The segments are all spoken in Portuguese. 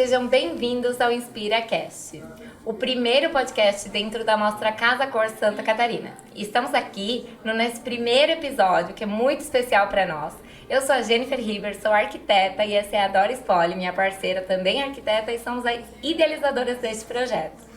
sejam bem-vindos ao InspiraCast, o primeiro podcast dentro da mostra Casa Cor Santa Catarina. Estamos aqui no nosso primeiro episódio, que é muito especial para nós. Eu sou a Jennifer Riber, sou arquiteta e essa é a Dora Spoli, minha parceira, também arquiteta, e somos as idealizadoras deste projeto.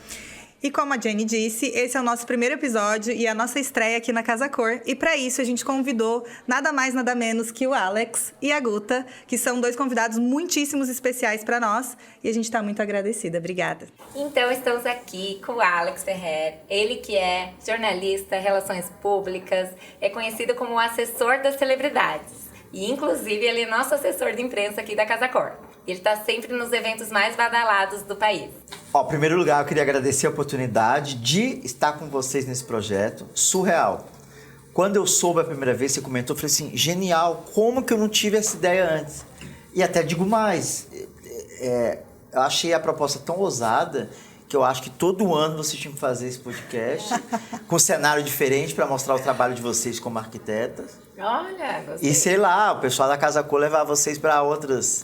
E como a Jenny disse, esse é o nosso primeiro episódio e a nossa estreia aqui na Casa Cor. E para isso a gente convidou nada mais, nada menos que o Alex e a Guta, que são dois convidados muitíssimos especiais para nós. E a gente está muito agradecida. Obrigada. Então estamos aqui com o Alex Ferrer, ele que é jornalista, relações públicas, é conhecido como o assessor das celebridades. E inclusive ele é nosso assessor de imprensa aqui da Casa Cor. Ele está sempre nos eventos mais badalados do país. Em primeiro lugar, eu queria agradecer a oportunidade de estar com vocês nesse projeto surreal. Quando eu soube a primeira vez, você comentou, eu falei assim, genial, como que eu não tive essa ideia antes? E até digo mais, eu achei a proposta tão ousada que eu acho que todo ano vocês tinham que fazer esse podcast com um cenário diferente para mostrar o trabalho de vocês como arquitetas. Olha, gostei. E sei lá, o pessoal da Casa Cor levar vocês para outras,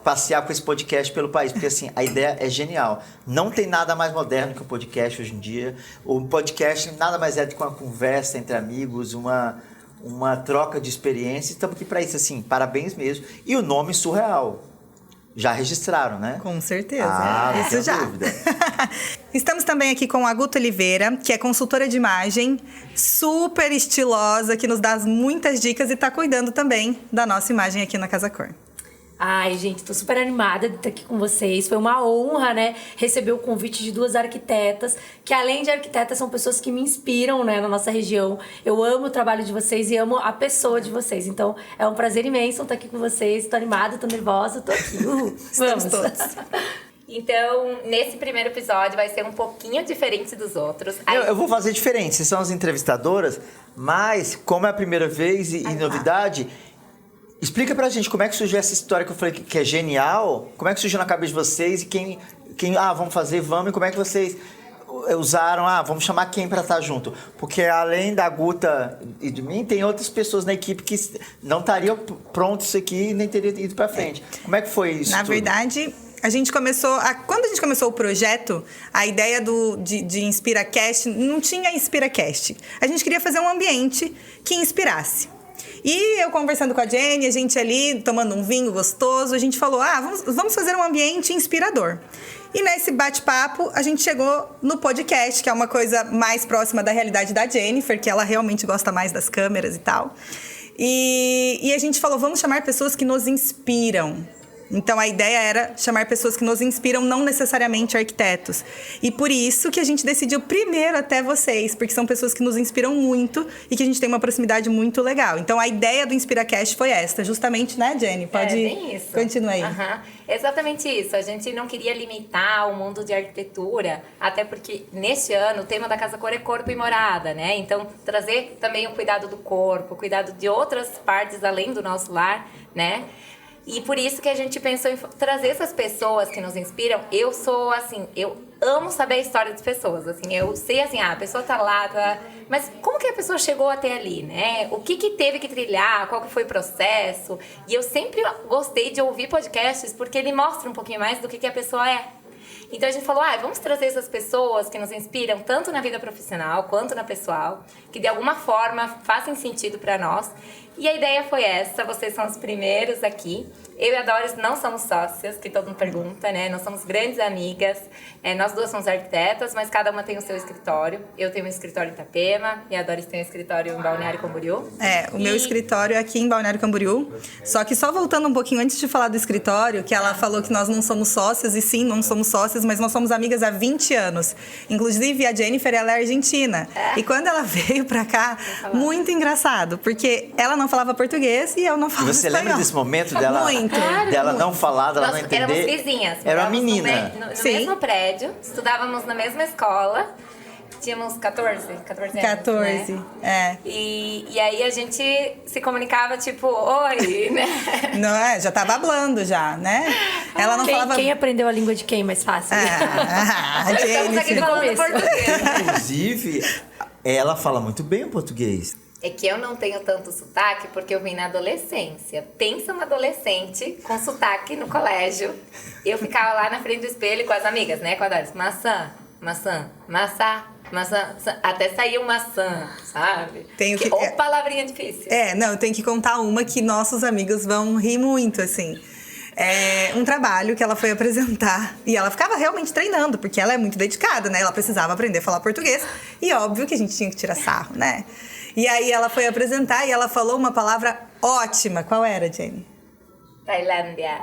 passear com esse podcast pelo país, porque assim, a ideia é genial. Não tem nada mais moderno que o podcast hoje em dia. O podcast nada mais é do que uma conversa entre amigos, uma troca de experiências. Estamos aqui para isso, assim, parabéns mesmo. E o nome surreal. Já registraram, né? Com certeza. Isso já. Dúvida. Estamos também aqui com a Guta Oliveira, que é consultora de imagem, super estilosa, que nos dá muitas dicas e está cuidando também da nossa imagem aqui na Casa Cor. Ai, gente, tô super animada de estar aqui com vocês. Foi uma honra, né, receber o convite de duas arquitetas, que além de arquitetas, são pessoas que me inspiram, né, na nossa região. Eu amo o trabalho de vocês e amo a pessoa de vocês. Então, é um prazer imenso estar aqui com vocês. Tô animada, tô nervosa, tô aqui. Vamos todos. Então, nesse primeiro episódio vai ser um pouquinho diferente dos outros. Eu vou fazer diferente. Vocês são as entrevistadoras, mas como é a primeira vez e novidade... Explica pra gente como é que surgiu essa história que eu falei que é genial. Como é que surgiu na cabeça de vocês e quem vamos fazer, vamos. E como é que vocês usaram, vamos chamar quem pra estar junto. Porque além da Guta e de mim, tem outras pessoas na equipe que não estariam prontos isso aqui e nem teriam ido pra frente. Como é que foi isso Na tudo? verdade... Quando a gente começou o projeto, a ideia de InspiraCast não tinha InspiraCast. A gente queria fazer um ambiente que inspirasse. E eu conversando com a Jenny, a gente ali tomando um vinho gostoso, a gente falou, vamos fazer um ambiente inspirador. E nesse bate-papo, a gente chegou no podcast, que é uma coisa mais próxima da realidade da Jennifer, que ela realmente gosta mais das câmeras e tal. E a gente falou, vamos chamar pessoas que nos inspiram. Então, a ideia era chamar pessoas que nos inspiram, não necessariamente arquitetos. E por isso que a gente decidiu primeiro até vocês, porque são pessoas que nos inspiram muito e que a gente tem uma proximidade muito legal. Então, a ideia do InspiraCast foi esta, justamente, né, Jenny? Bem isso. Continua aí. Exatamente isso. A gente não queria limitar o mundo de arquitetura, até porque, neste ano, o tema da Casa Cor é corpo e morada, né? Então, trazer também o cuidado do corpo, o cuidado de outras partes além do nosso lar, né? E por isso que a gente pensou em trazer essas pessoas que nos inspiram. Eu sou, assim, eu amo saber a história das pessoas, assim. Eu sei, assim, a pessoa tá lá, mas como que a pessoa chegou até ali, né? O que teve que trilhar, qual que foi o processo. E eu sempre gostei de ouvir podcasts porque ele mostra um pouquinho mais do que a pessoa é. Então a gente falou, vamos trazer essas pessoas que nos inspiram tanto na vida profissional quanto na pessoal, que de alguma forma fazem sentido para nós. E a ideia foi essa, vocês são os primeiros aqui. Eu e a Doris não somos sócias, que todo mundo pergunta, né? Nós somos grandes amigas. Nós duas somos arquitetas, mas cada uma tem o seu escritório. Eu tenho um escritório em Itapema e a Doris tem um escritório em Balneário Camboriú. Meu escritório é aqui em Balneário Camboriú. Só que só voltando um pouquinho antes de falar do escritório, que ela falou que nós não somos sócias, e sim, não somos sócias, mas nós somos amigas há 20 anos. Inclusive, a Jennifer, ela é argentina. E quando ela veio pra cá, muito engraçado, porque ela não falava português e eu não falava espanhol. Você lembra desse momento dela? Muito. Dela não falar, dela não entender. Éramos vizinhas. Era uma menina. No mesmo prédio, estudávamos na mesma escola. Tínhamos 14 anos, 14, né? E aí a gente se comunicava tipo, oi, né? Não, já tava hablando já, né? Ela não falava... Quem aprendeu a língua de quem mais fácil? Estamos aqui falando português. Inclusive, ela fala muito bem o português. É que eu não tenho tanto sotaque porque eu vim na adolescência. Pensa uma adolescente com sotaque no colégio. Eu ficava lá na frente do espelho com as amigas, né? Com a Doris. Maçã, maçã, maçã, maçã. Até saiu maçã, sabe? Ou palavrinha difícil. Não, eu tenho que contar uma que nossos amigos vão rir muito, assim. É um trabalho que ela foi apresentar e ela ficava realmente treinando, porque ela é muito dedicada, né? Ela precisava aprender a falar português e óbvio que a gente tinha que tirar sarro, né? E aí ela foi apresentar e ela falou uma palavra ótima. Qual era, Jenny? Tailândia.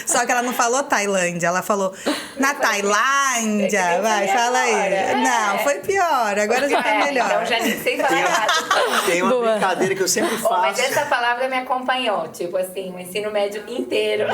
Só que ela não falou Tailândia, ela falou na Tailândia. Vai, fala aí. Não, foi pior, agora já tá melhor. Então já nem sei falar. Tem uma brincadeira que eu sempre faço. Mas essa palavra me acompanhou, tipo assim, o ensino médio inteiro.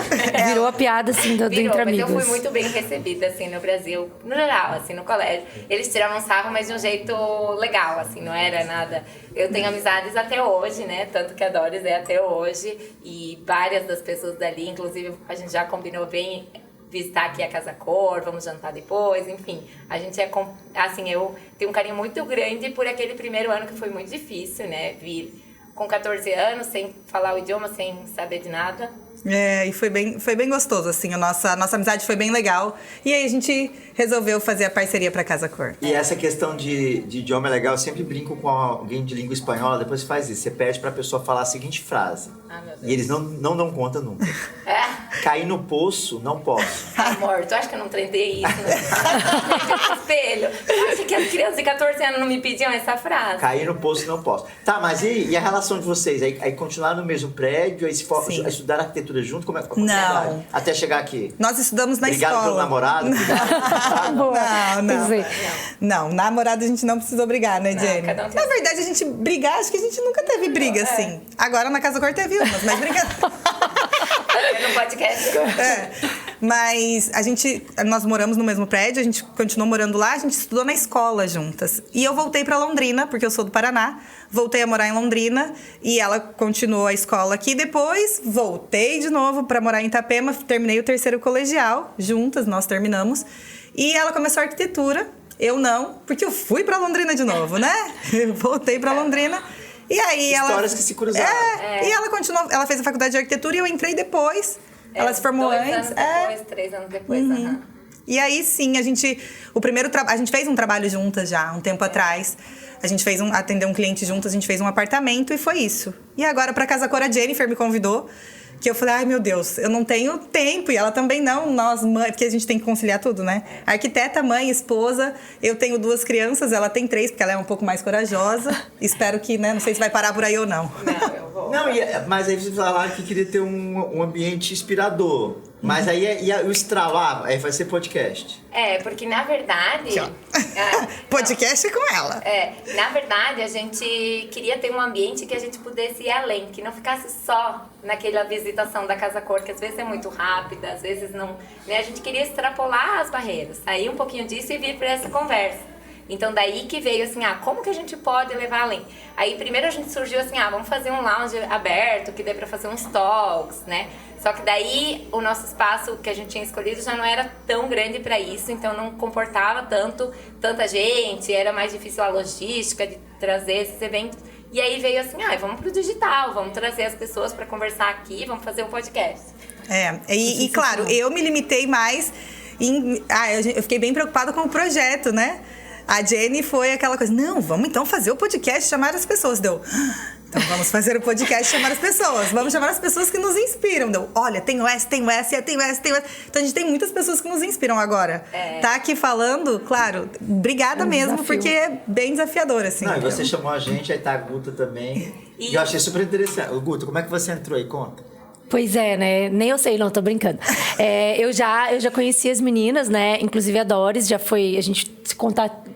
Virou a piada, assim, do Entre Amigos. Mas eu fui muito bem recebida, assim, no Brasil, no geral, assim, no colégio. Eles tiravam sarro, mas de um jeito legal, assim, não era nada... Eu tenho amizades até hoje, né? Tanto que a Doris é até hoje. E várias das pessoas dali, inclusive, a gente já combinou bem visitar aqui a Casa Cor, vamos jantar depois, enfim. A gente é, assim, eu tenho um carinho muito grande por aquele primeiro ano que foi muito difícil, né? Vir com 14 anos, sem falar o idioma, sem saber de nada. E foi bem gostoso, assim, a nossa amizade foi bem legal. E aí a gente resolveu fazer a parceria pra Casa Cor. E essa questão de idioma é legal, eu sempre brinco com alguém de língua espanhola, depois você faz isso, você pede pra pessoa falar a seguinte frase. Ah, meu Deus. E eles não dão conta nunca. Cair no poço, não posso. Amor, tu acha que eu não treinei isso? No espelho. Tu acha que as crianças de 14 anos não me pediam essa frase? Cair no poço, não posso. Tá, mas e a relação de vocês? Aí continuar no mesmo prédio, aí estudar arquitetura junto? Como é não. Até chegar aqui? Nós estudamos na escola. Obrigado pelo namorado? Não, namorado a gente não precisa brigar, né, Jenny? Na verdade, a gente brigar, acho que a gente nunca teve briga, assim. Agora na Casa Cor teve umas, mas briga... No podcast. Mas nós moramos no mesmo prédio, a gente continuou morando lá, a gente estudou na escola juntas. E eu voltei pra Londrina, porque eu sou do Paraná, voltei a morar em Londrina e ela continuou a escola aqui. Depois voltei de novo pra morar em Itapema, terminei o 3º colegial, juntas nós terminamos. E ela começou arquitetura, eu não, porque eu fui pra Londrina de novo, né? Eu voltei pra Londrina. E aí Histórias que se cruzaram. E ela continuou, ela fez a faculdade de arquitetura e eu entrei depois. Ela se formou 2 antes. anos depois, 3 anos depois. E aí sim, a gente fez um trabalho juntas já, um tempo atrás. A gente atendeu um cliente juntas, a gente fez um apartamento e foi isso. E agora pra Casa Cor, a Jennifer me convidou. Que eu falei, ai meu Deus, eu não tenho tempo. E ela também não, nós mãe, porque a gente tem que conciliar tudo, né? Arquiteta, mãe, esposa. Eu tenho 2 crianças, ela tem 3, porque ela é um pouco mais corajosa. Espero que, né? Não sei se vai parar por aí ou não. Não, eu vou. Não, mas aí vocês falaram que queria ter um ambiente inspirador. Mas aí o estralar, aí vai ser podcast. Porque na verdade... Podcast é com ela. Na verdade, a gente queria ter um ambiente que a gente pudesse ir além, que não ficasse só naquela visitação da Casa Cor, que às vezes é muito rápida, às vezes não... Né? A gente queria extrapolar as barreiras, sair um pouquinho disso e vir para essa conversa. Então, daí que veio assim, como que a gente pode levar além? Aí, primeiro a gente surgiu assim, vamos fazer um lounge aberto, que dê pra fazer uns talks, né? Só que daí, o nosso espaço que a gente tinha escolhido já não era tão grande pra isso, então não comportava tanta gente, era mais difícil a logística de trazer esses eventos. E aí veio assim, vamos pro digital, vamos trazer as pessoas pra conversar aqui, vamos fazer um podcast. E claro, eu me limitei mais eu fiquei bem preocupada com o projeto, né? A Jenny foi aquela coisa, não, vamos então fazer o podcast, chamar as pessoas. Então vamos fazer o podcast, chamar as pessoas. Vamos chamar as pessoas que nos inspiram. Olha, tem o S. Então a gente tem muitas pessoas que nos inspiram agora. Tá aqui falando, claro, obrigada mesmo, desafio. Porque é bem desafiador, assim. Não, e você chamou a gente, aí tá a Guta também. E eu achei super interessante. Guta, como é que você entrou aí? Conta. Pois é, né? Nem eu sei, não, tô brincando. Eu já conheci as meninas, né? Inclusive a Doris já foi... A gente se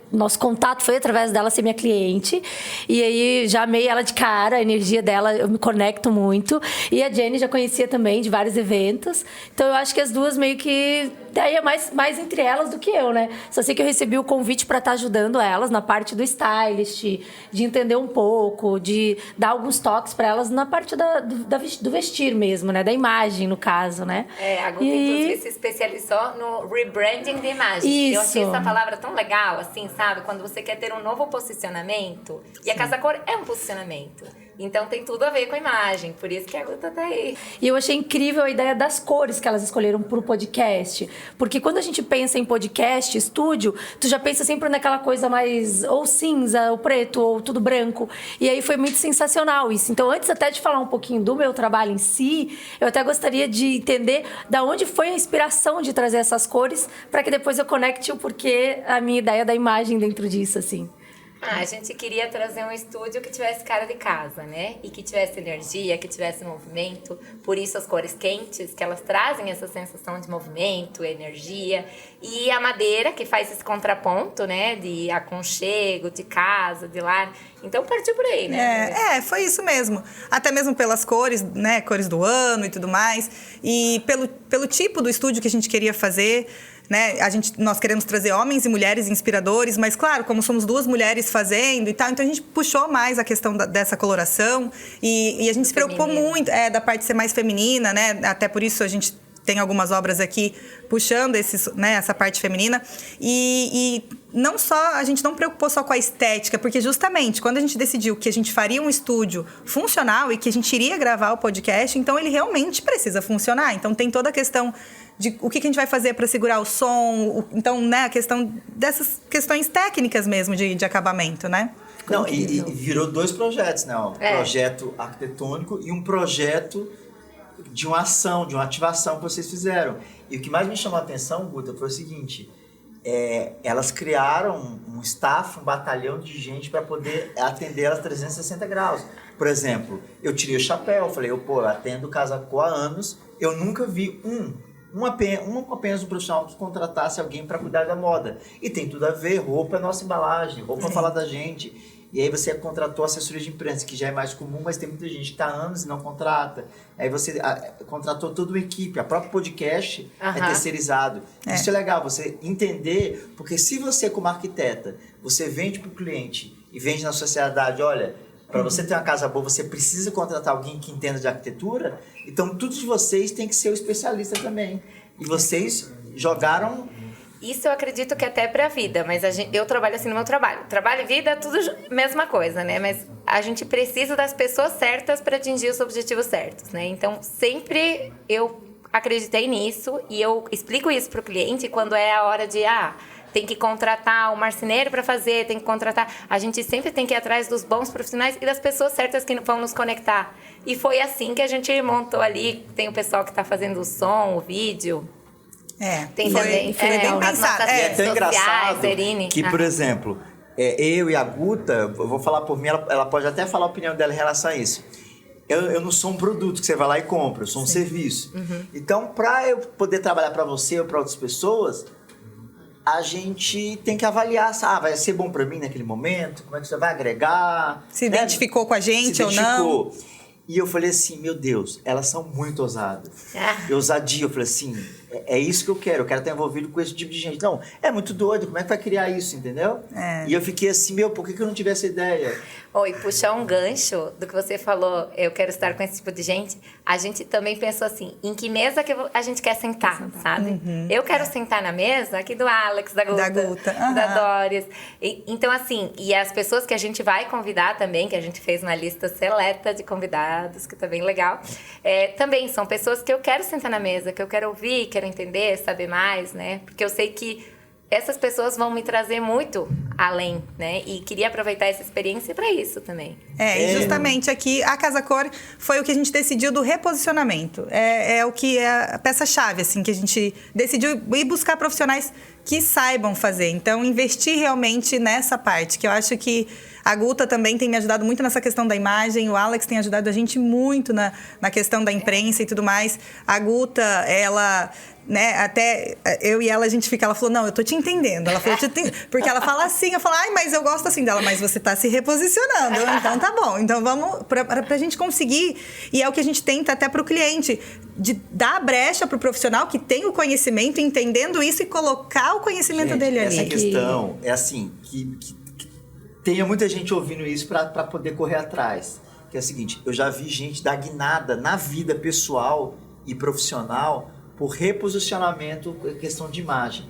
nosso contato foi através dela ser minha cliente. E aí, já amei ela de cara, a energia dela, eu me conecto muito. E a Jenny já conhecia também de vários eventos. Então, eu acho que as duas meio que... Daí é mais entre elas do que eu, né? Só sei que eu recebi o convite para estar ajudando elas na parte do stylist, de entender um pouco, de dar alguns toques para elas na parte do vestir mesmo, né? Da imagem, no caso, né? A Guta, inclusive, se especializou no rebranding de imagem. Isso. Eu achei essa palavra tão legal, assim, sabe? posicionado, quando você quer ter um novo posicionamento, e a Casa Cor é um posicionamento. Então tem tudo a ver com a imagem, por isso que a Guta tá aí. E eu achei incrível a ideia das cores que elas escolheram pro podcast. Porque quando a gente pensa em podcast, estúdio, tu já pensa sempre naquela coisa mais ou cinza, ou preto, ou tudo branco. E aí foi muito sensacional isso. Então, antes até de falar um pouquinho do meu trabalho em si, eu até gostaria de entender da onde foi a inspiração de trazer essas cores, para que depois eu conecte o porquê, a minha ideia da imagem dentro disso, assim. A gente queria trazer um estúdio que tivesse cara de casa, né? E que tivesse energia, que tivesse movimento. Por isso as cores quentes, que elas trazem essa sensação de movimento, energia. E a madeira, que faz esse contraponto, né? De aconchego, de casa, de lar. Então partiu por aí, né? Foi isso mesmo. Até mesmo pelas cores, né? Cores do ano e tudo mais. E pelo tipo do estúdio que a gente queria fazer. Né? Nós queremos trazer homens e mulheres inspiradores, mas claro, como somos duas mulheres fazendo e tal, então a gente puxou mais a questão dessa coloração e a gente se preocupou muito da parte de ser mais feminina, né? Até por isso a gente tem algumas obras aqui puxando essa parte feminina e não só, a gente não preocupou só com a estética, porque justamente quando a gente decidiu que a gente faria um estúdio funcional e que a gente iria gravar o podcast, então ele realmente precisa funcionar, então tem toda a questão de o que a gente vai fazer para segurar o som, então, né, a questão dessas questões técnicas mesmo de acabamento, né? Não, e virou 2 projetos, né? Um projeto arquitetônico e um projeto de uma ação, de uma ativação que vocês fizeram. E o que mais me chamou a atenção, Guta, foi o seguinte, elas criaram um staff, um batalhão de gente para poder atender elas 360 graus. Por exemplo, eu tirei o chapéu, falei, eu atendo Casa Cor há anos, eu nunca vi apenas um profissional que contratasse alguém para cuidar da moda. E tem tudo a ver, roupa é nossa embalagem, roupa fala da gente. E aí você contratou assessoria de imprensa, que já é mais comum, mas tem muita gente que está há anos e não contrata. Aí você contratou toda uma equipe, a própria podcast é terceirizado. Isso é legal, você entender, porque se você como arquiteta, você vende para o cliente e vende na sociedade, olha, para você ter uma casa boa, você precisa contratar alguém que entenda de arquitetura, então tudo de vocês tem que ser o especialista também. E vocês jogaram... Isso eu acredito que até pra vida, mas eu trabalho assim no meu trabalho. Trabalho e vida, tudo mesma coisa, né? Mas a gente precisa das pessoas certas para atingir os objetivos certos, né? Então, sempre eu acreditei nisso e eu explico isso pro cliente quando é a hora de... tem que contratar um marceneiro para fazer, tem que contratar... A gente sempre tem que ir atrás dos bons profissionais e das pessoas certas que vão nos conectar. E foi assim que a gente montou ali. Tem o pessoal que tá fazendo o som, o vídeo... Tem também foi bem pensado. É tão engraçado Serine. que, por exemplo, eu e a Guta, eu vou falar por mim, ela pode até falar a opinião dela em relação a isso. Eu não sou um produto que você vai lá e compra, eu sou um serviço. Então, para eu poder trabalhar para você ou para outras pessoas, a gente tem que avaliar, vai ser bom para mim naquele momento, como é que você vai agregar. Se identificou com a gente ou não. E eu falei assim, meu Deus, elas são muito ousadas. Ousadia, eu falei assim, é isso que eu quero estar envolvido com esse tipo de gente. Não, é muito doido, como é que vai criar isso, entendeu? E eu fiquei assim, por que eu não tive essa ideia? E puxar um gancho do que você falou, eu quero estar com esse tipo de gente, a gente também pensou assim, em que mesa que a gente quer sentar, sabe? Eu quero sentar na mesa aqui do Alex, da Guta, da Doris. Então, assim, e as pessoas que a gente vai convidar também, que a gente fez uma lista seleta de convidados, que tá bem legal, também são pessoas que eu quero sentar na mesa, que eu quero ouvir, quero entender, saber mais, né? Porque eu sei que essas pessoas vão me trazer muito além, né? E queria aproveitar essa experiência para isso também. E justamente aqui, a Casa Cor foi o que a gente decidiu do reposicionamento. É o que é a peça-chave, assim, que a gente decidiu ir buscar profissionais que saibam fazer. Então, investir realmente nessa parte, que eu acho que a Guta também tem me ajudado muito nessa questão da imagem, o Alex tem ajudado a gente muito na questão da imprensa e tudo mais. A Guta, ela... né, até eu e ela, ela falou, não, eu tô te entendendo. Ela falou, porque ela fala assim, eu falo, mas eu gosto assim dela, mas você tá se reposicionando. Então tá bom, então vamos, pra gente conseguir, e é o que a gente tenta até pro cliente, de dar a brecha pro profissional que tem o conhecimento, entendendo isso e colocar o conhecimento dele ali. Essa questão é assim, que tenha muita gente ouvindo isso pra poder correr atrás. Que é o seguinte, eu já vi gente dar guinada na vida pessoal e profissional por reposicionamento, questão de imagem.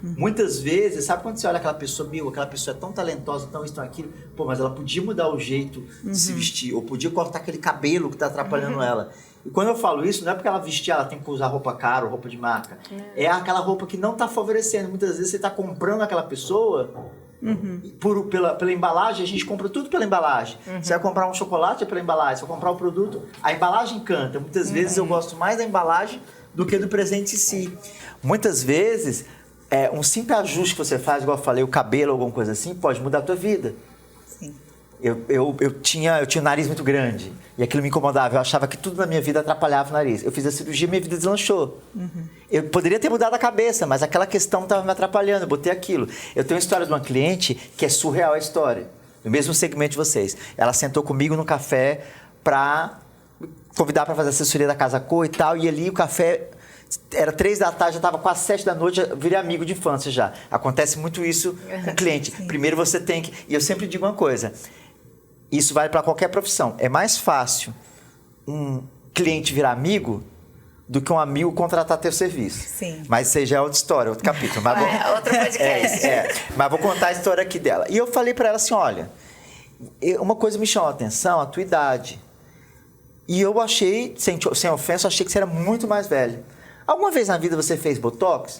Muitas vezes, sabe quando você olha aquela pessoa, aquela pessoa é tão talentosa, tão isso, tão aquilo, pô, mas ela podia mudar o jeito de se vestir, ou podia cortar aquele cabelo que tá atrapalhando ela. E quando eu falo isso, não é porque ela vestir, ela tem que usar roupa cara ou roupa de marca. É aquela roupa que não tá favorecendo. Muitas vezes você tá comprando aquela pessoa pela embalagem, a gente compra tudo pela embalagem. Você vai comprar um chocolate, é pela embalagem. Você vai comprar um produto, a embalagem encanta. Muitas vezes eu gosto mais da embalagem do que do presente em si. Muitas vezes, um simples ajuste que você faz, igual eu falei, o cabelo, alguma coisa assim, pode mudar a tua vida. Sim. Eu tinha um nariz muito grande e aquilo me incomodava. Eu achava que tudo na minha vida atrapalhava o nariz. Eu fiz a cirurgia e minha vida deslanchou. Eu poderia ter mudado a cabeça, mas aquela questão estava me atrapalhando. Eu botei aquilo. Eu tenho uma história de uma cliente que é surreal a história. No mesmo segmento de vocês. Ela sentou comigo no café para convidar para fazer assessoria da Casa Cor e tal. E ali o café... Era 3 da tarde, já estava quase 7 da noite, eu virei amigo de infância já. Acontece muito isso com o cliente. Primeiro você tem que... E eu sempre digo uma coisa... Isso vale para qualquer profissão. É mais fácil um cliente virar amigo do que um amigo contratar teu serviço. Sim. Mas isso aí já é outra história, outro capítulo. Mas Outro podcast. Mas vou contar a história aqui dela. E eu falei para ela assim, olha, uma coisa me chamou a atenção, a tua idade. E eu achei, sem ofensa, achei que você era muito mais velha. Alguma vez na vida você fez Botox?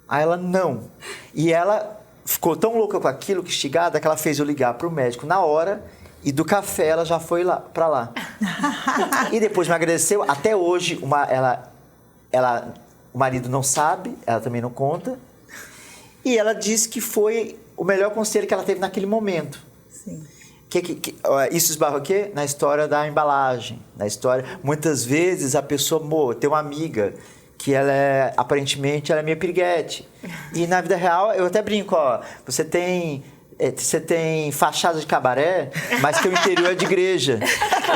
Aí ela, não. E ela ficou tão louca com aquilo, que instigada, que ela fez eu ligar para o médico na hora. E do café ela já foi lá, pra lá. E depois me agradeceu. Até hoje, o marido não sabe, ela também não conta. E ela disse que foi o melhor conselho que ela teve naquele momento. Sim. Isso esbarra o quê? Na história da embalagem. Na história... Muitas vezes a pessoa... tem uma amiga que aparentemente ela é minha piriguete. E na vida real, eu até brinco, você tem fachada de cabaré, mas teu interior é de igreja.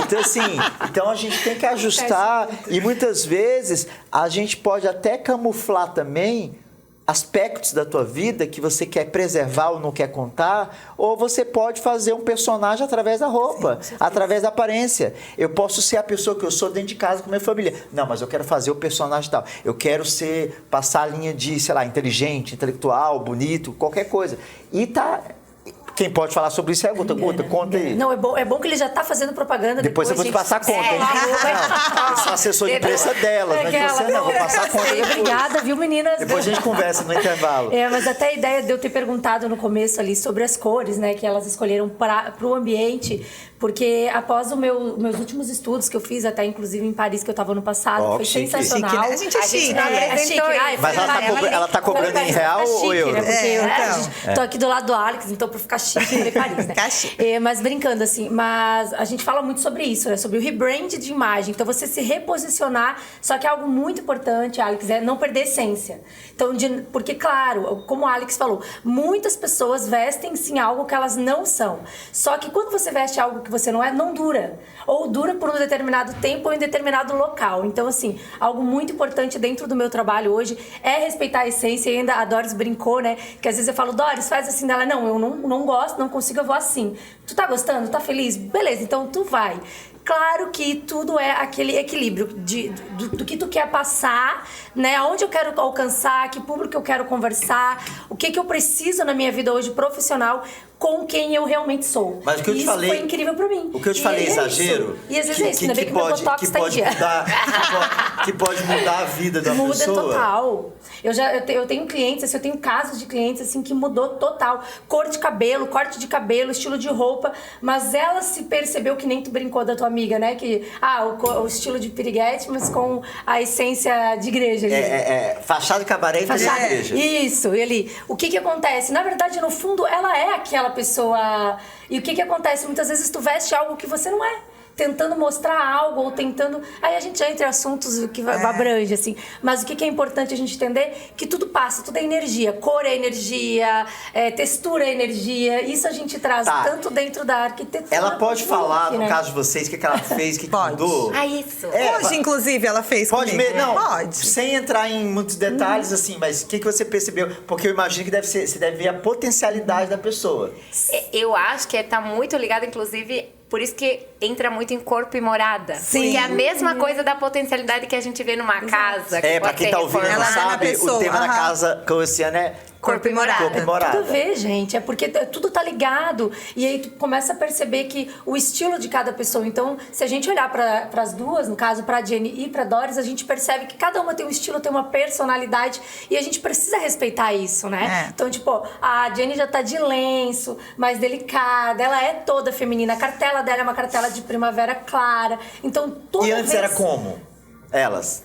Então, assim, a gente tem que ajustar. E muitas vezes a gente pode até camuflar também aspectos da tua vida que você quer preservar ou não quer contar, ou você pode fazer um personagem através da roupa, através da aparência. Eu posso ser a pessoa que eu sou dentro de casa com minha família. Não, mas eu quero fazer o personagem tal. Eu quero passar a linha de, inteligente, intelectual, bonito, qualquer coisa. E quem pode falar sobre isso é a Guta. Guta, conta aí. Não, é bom que ele já tá fazendo propaganda. Depois eu vou te passar a conta, hein? Eu sou assessor de imprensa dela, não é de você não. Vou passar a conta depois. Obrigada, viu, meninas? Depois a gente conversa no intervalo. Mas até a ideia de eu ter perguntado no começo ali sobre as cores, né, que elas escolheram para o ambiente, porque após meus últimos estudos que eu fiz, até inclusive em Paris, que eu estava no passado, foi chique. sensacional. Chique, né? A gente é chique. É chique. Mas ela tá cobrando em real ou euro? Né? Porque tô aqui do lado do Alex, então pra ficar chique, eu falei Paris, né? Mas brincando, assim, mas a gente fala muito sobre isso, né? Sobre o rebrand de imagem. Então, você se reposicionar, só que algo muito importante, Alex, é não perder a essência. Então, porque, claro, como o Alex falou, muitas pessoas vestem, sim, algo que elas não são. Só que quando você veste algo que você não é, não dura. Ou dura por um determinado tempo ou em determinado local. Então, assim, algo muito importante dentro do meu trabalho hoje é respeitar a essência. E ainda a Doris brincou, né? Que às vezes eu falo, Doris, faz assim dela. Não, eu não gosto, não consigo, eu vou assim. Tu tá gostando? Tá feliz? Beleza, então tu vai. Claro que tudo é aquele equilíbrio do que tu quer passar, né? Aonde eu quero alcançar, que público eu quero conversar, o que eu preciso na minha vida hoje profissional com quem eu realmente sou. Mas o que eu te falei... Isso foi incrível pra mim. O que eu te falei é exagero. E às vezes é isso, ainda bem que meu botox tá em dia. Que pode mudar a vida da pessoa. Muda total. Eu tenho clientes, assim, eu tenho casos de clientes assim que mudou total. Cor de cabelo, corte de cabelo, estilo de roupa, mas ela se percebeu que nem tu brincou da tua amiga, né? Que, o estilo de piriguete, mas com a essência de igreja. Fachada de cabaré e de igreja. Isso, e ali. O que acontece? Na verdade, no fundo, ela é aquela pessoa. E o que acontece? Muitas vezes tu veste algo que você não é. Tentando mostrar algo ou tentando... Aí a gente já entra em assuntos que abrange, assim. Mas o que é importante a gente entender? Que tudo passa, tudo é energia. Cor é energia, textura é energia. Isso a gente traz tanto dentro da arquitetura. Ela pode falar, no caso de vocês, o que ela fez, o que mudou? Isso. Hoje, inclusive, ela fez comigo. Não, pode. Sem entrar em muitos detalhes, assim, mas o que você percebeu? Porque eu imagino que você deve ver a potencialidade da pessoa. Eu acho que tá muito ligado, inclusive... por isso que entra muito em corpo e morada. Sim. Porque é a mesma coisa da potencialidade que a gente vê numa casa. Que pra pode quem ser tá ouvindo não Ela dá na sabe, pessoa, o tema da aham. casa com esse ano é Corpo e morada. Corpo e morada. Tudo a ver, gente. É porque tudo tá ligado. E aí tu começa a perceber que o estilo de cada pessoa. Então, se a gente olhar para as duas, no caso, pra Jenny e pra Doris, a gente percebe que cada uma tem um estilo, tem uma personalidade. E a gente precisa respeitar isso, né? É. Então, tipo, a Jenny já tá de lenço, mais delicada. Ela é toda feminina. A cartela dela é uma cartela de primavera clara. Então, toda E antes vez... era como? Elas?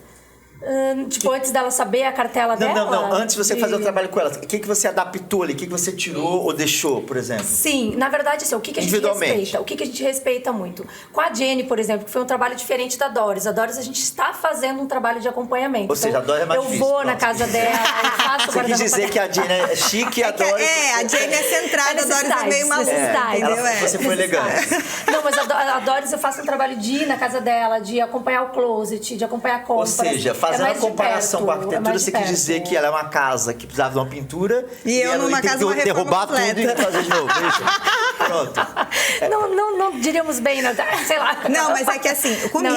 Tipo, antes dela saber a cartela dela? Não. Antes de você fazer o de- trabalho com elas, o que você adaptou ali? O que você tirou ou deixou, por exemplo? Sim, na verdade, assim, o que a gente Individualmente. respeita? O que a gente respeita muito? Com a Jenny, por exemplo, que foi um trabalho diferente da Doris. A Doris, a gente está fazendo um trabalho de acompanhamento. Ou seja, a Doris é mais eu difícil, vou na pronto. casa dela, eu faço o Você quis guarda-roupa dizer dela. que a Jenny é chique e a Doris... a Jenny é centrada, a Doris é meio maluca, necessidades. entendeu? Você foi elegante. Não, mas a Doris, eu faço um trabalho de ir na casa dela, de acompanhar o closet, de acompanhar Ou compras. seja, É fazendo a mais de comparação perto, com a é arquitetura, mais de você quis perto. dizer que ela é uma casa que precisava de uma pintura E eu ela numa tem casa, que uma reforma derrubar tudo completa. e fazer de novo. Isso. Pronto. Não diríamos bem, não, sei lá. Não, mas é que assim, comigo,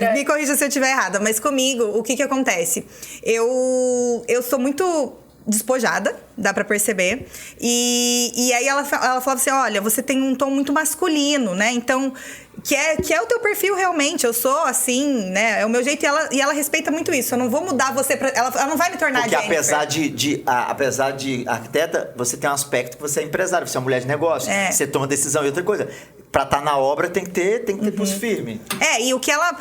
mas me corrija se eu estiver errada, mas comigo, o que acontece? Eu sou muito despojada, dá pra perceber. E aí ela falava assim, olha, você tem um tom muito masculino, né? Então, que é o teu perfil realmente. Eu sou assim, né? É o meu jeito e ela respeita muito isso. Eu não vou mudar você pra... Ela não vai me tornar Porque Jennifer. apesar de arquiteta, você tem um aspecto que você é empresário, você é uma mulher de negócio, É. você toma decisão e outra coisa. Pra estar na obra tem que ter pulso firme. E o que ela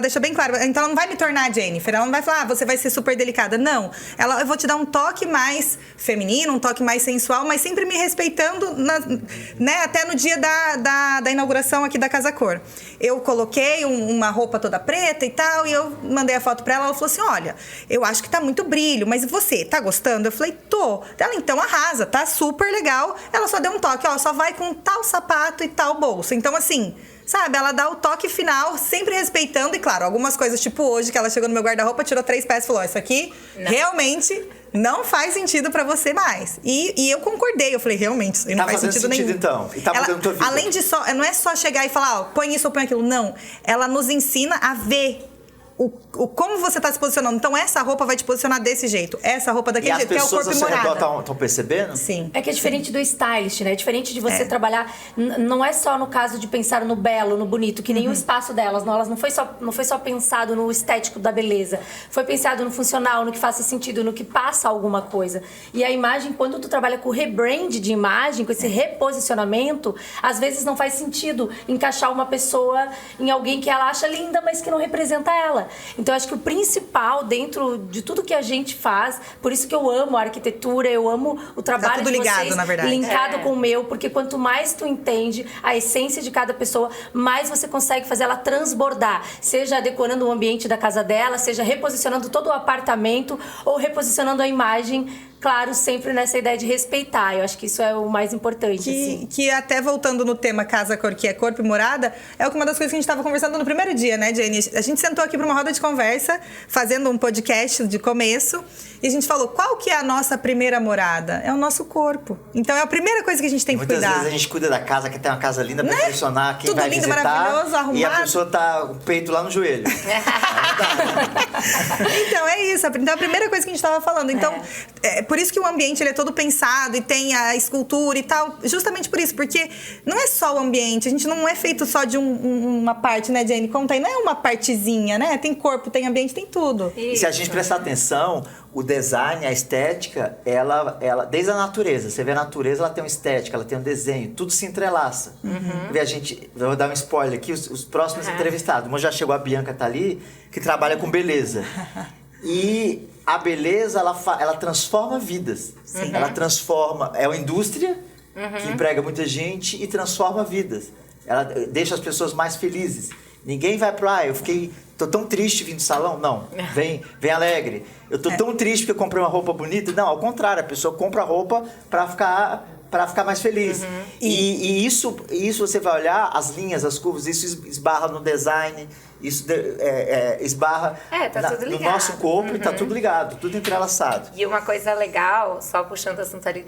deixa bem claro, então ela não vai me tornar a Jennifer, ela não vai falar, você vai ser super delicada, não. Eu vou te dar um toque mais feminino, um toque mais sensual, mas sempre me respeitando, né, até no dia da inauguração aqui da Casa Cor. Eu coloquei uma roupa toda preta e tal, e eu mandei a foto pra ela falou assim, olha, eu acho que tá muito brilho, mas você, tá gostando? Eu falei, tô. Ela, então arrasa, tá super legal. Ela só deu um toque, só vai com tal sapato e tal bolsa. Então, assim, sabe, ela dá o toque final, sempre respeitando. E, claro, algumas coisas, tipo hoje, que ela chegou no meu guarda-roupa, tirou 3 peças e falou, isso aqui realmente não faz sentido pra você mais. E eu concordei, eu falei, realmente, isso aí não Tá faz fazendo sentido nenhum. então? E tá mudando tua vida? Além de não é só chegar e falar, põe isso ou põe aquilo. Não, ela nos ensina a ver como você tá se posicionando. Então, essa roupa vai te posicionar desse jeito. Essa roupa daquele jeito, que é o corpo e pessoas ao seu morada. redor estão percebendo? Sim. É que é diferente do stylist, né? É diferente de você trabalhar... Não é só no caso de pensar no belo, no bonito, que nem o espaço delas. Não, elas não foi só pensado no estético da beleza. Foi pensado no funcional, no que faça sentido, no que passa alguma coisa. E a imagem, quando tu trabalha com rebrand de imagem, com esse reposicionamento, às vezes não faz sentido encaixar uma pessoa em alguém que ela acha linda, mas que não representa ela. Então, eu acho que o principal dentro de tudo que a gente faz, por isso que eu amo a arquitetura, eu amo o trabalho tudo de ligado, vocês, na verdade. linkado com o meu, porque quanto mais tu entende a essência de cada pessoa, mais você consegue fazer ela transbordar, seja decorando o ambiente da casa dela, seja reposicionando todo o apartamento ou reposicionando a imagem, claro, sempre nessa ideia de respeitar. Eu acho que isso é o mais importante, assim. Que até voltando no tema Casa Cor, que é corpo e morada, é uma das coisas que a gente estava conversando no primeiro dia, né, Jenny? A gente sentou aqui para uma roda de conversa, fazendo um podcast de começo, e a gente falou, qual que é a nossa primeira morada? É o nosso corpo. Então, é a primeira coisa que a gente tem que Muitas cuidar. vezes a gente cuida da casa, que tem uma casa linda pra Né? impressionar quem Tudo vai lindo, visitar. maravilhoso, E a arrumado. pessoa tá com o peito lá no joelho. Então, é isso. Então, a primeira coisa que a gente estava falando. Então, é por isso que o ambiente ele é todo pensado e tem a escultura e tal. Justamente por isso. Porque não é só o ambiente. A gente não é feito só de uma parte, né, Jenny? Conta aí. Não é uma partezinha, né? Tem corpo, tem ambiente, tem tudo. E se a gente prestar atenção, o design, a estética, ela desde a natureza. Você vê a natureza, ela tem uma estética, ela tem um desenho. Tudo se entrelaça. Vê, eu vou dar um spoiler aqui. Os próximos entrevistados. Uma já chegou, a Bianca tá ali, que trabalha com beleza. E a beleza, ela transforma vidas. Ela transforma... É uma indústria que emprega muita gente e transforma vidas. Ela deixa as pessoas mais felizes. Ninguém vai pro... tô tão triste vindo do salão. Não, vem alegre. Eu tô tão triste porque eu comprei uma roupa bonita. Não, ao contrário. A pessoa compra a roupa pra ficar mais feliz. E isso você vai olhar, as linhas, as curvas, isso esbarra no design, isso esbarra Tá tudo no ligado. nosso corpo e tá tudo ligado, tudo entrelaçado. E uma coisa legal, só puxando o assunto ali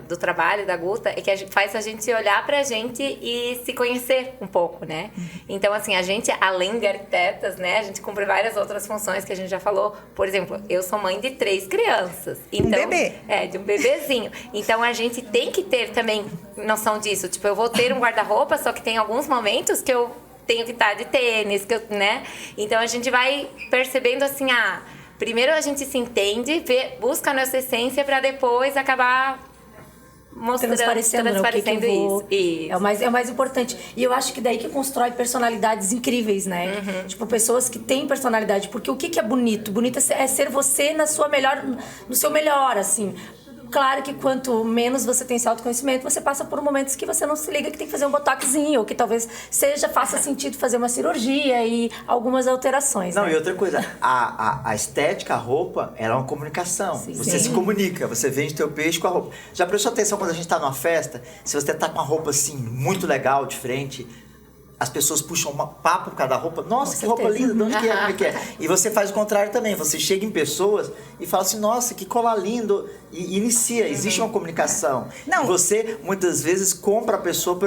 do trabalho da Guta, é que faz a gente olhar pra gente e se conhecer um pouco, né? Então, assim, a gente, além de arquitetas, né, a gente cumpre várias outras funções que a gente já falou. Por exemplo, eu sou mãe de 3 crianças. Então, bebê. De um bebezinho. Então, a gente tem que ter também noção disso. Tipo, eu vou ter um guarda-roupa, só que tem alguns momentos que eu tenho que estar de tênis, né? Então, a gente vai percebendo assim, primeiro a gente se entende, busca a nossa essência para depois acabar mostrando, transparecendo que eu vou... isso. É o mais importante. E eu acho que daí que constrói personalidades incríveis, né? Tipo, pessoas que têm personalidade. Porque o que é bonito? Bonito é ser você no seu melhor, assim. Claro que quanto menos você tem esse autoconhecimento, você passa por momentos que você não se liga que tem que fazer um botoxinho, ou que talvez faça sentido fazer uma cirurgia e algumas alterações. Não, né? e outra coisa, a estética, a roupa, ela é uma comunicação. Sim. Você se comunica, você vende teu peixe com a roupa. Já prestou atenção quando a gente tá numa festa? Se você tá com uma roupa assim, muito legal, diferente, as pessoas puxam um papo por causa da roupa. Nossa, que roupa linda, de onde que é, como é que é? E você faz o contrário também. Você chega em pessoas e fala assim, nossa, que colar lindo. E inicia, existe uma comunicação. Não. E você, muitas vezes, compra a pessoa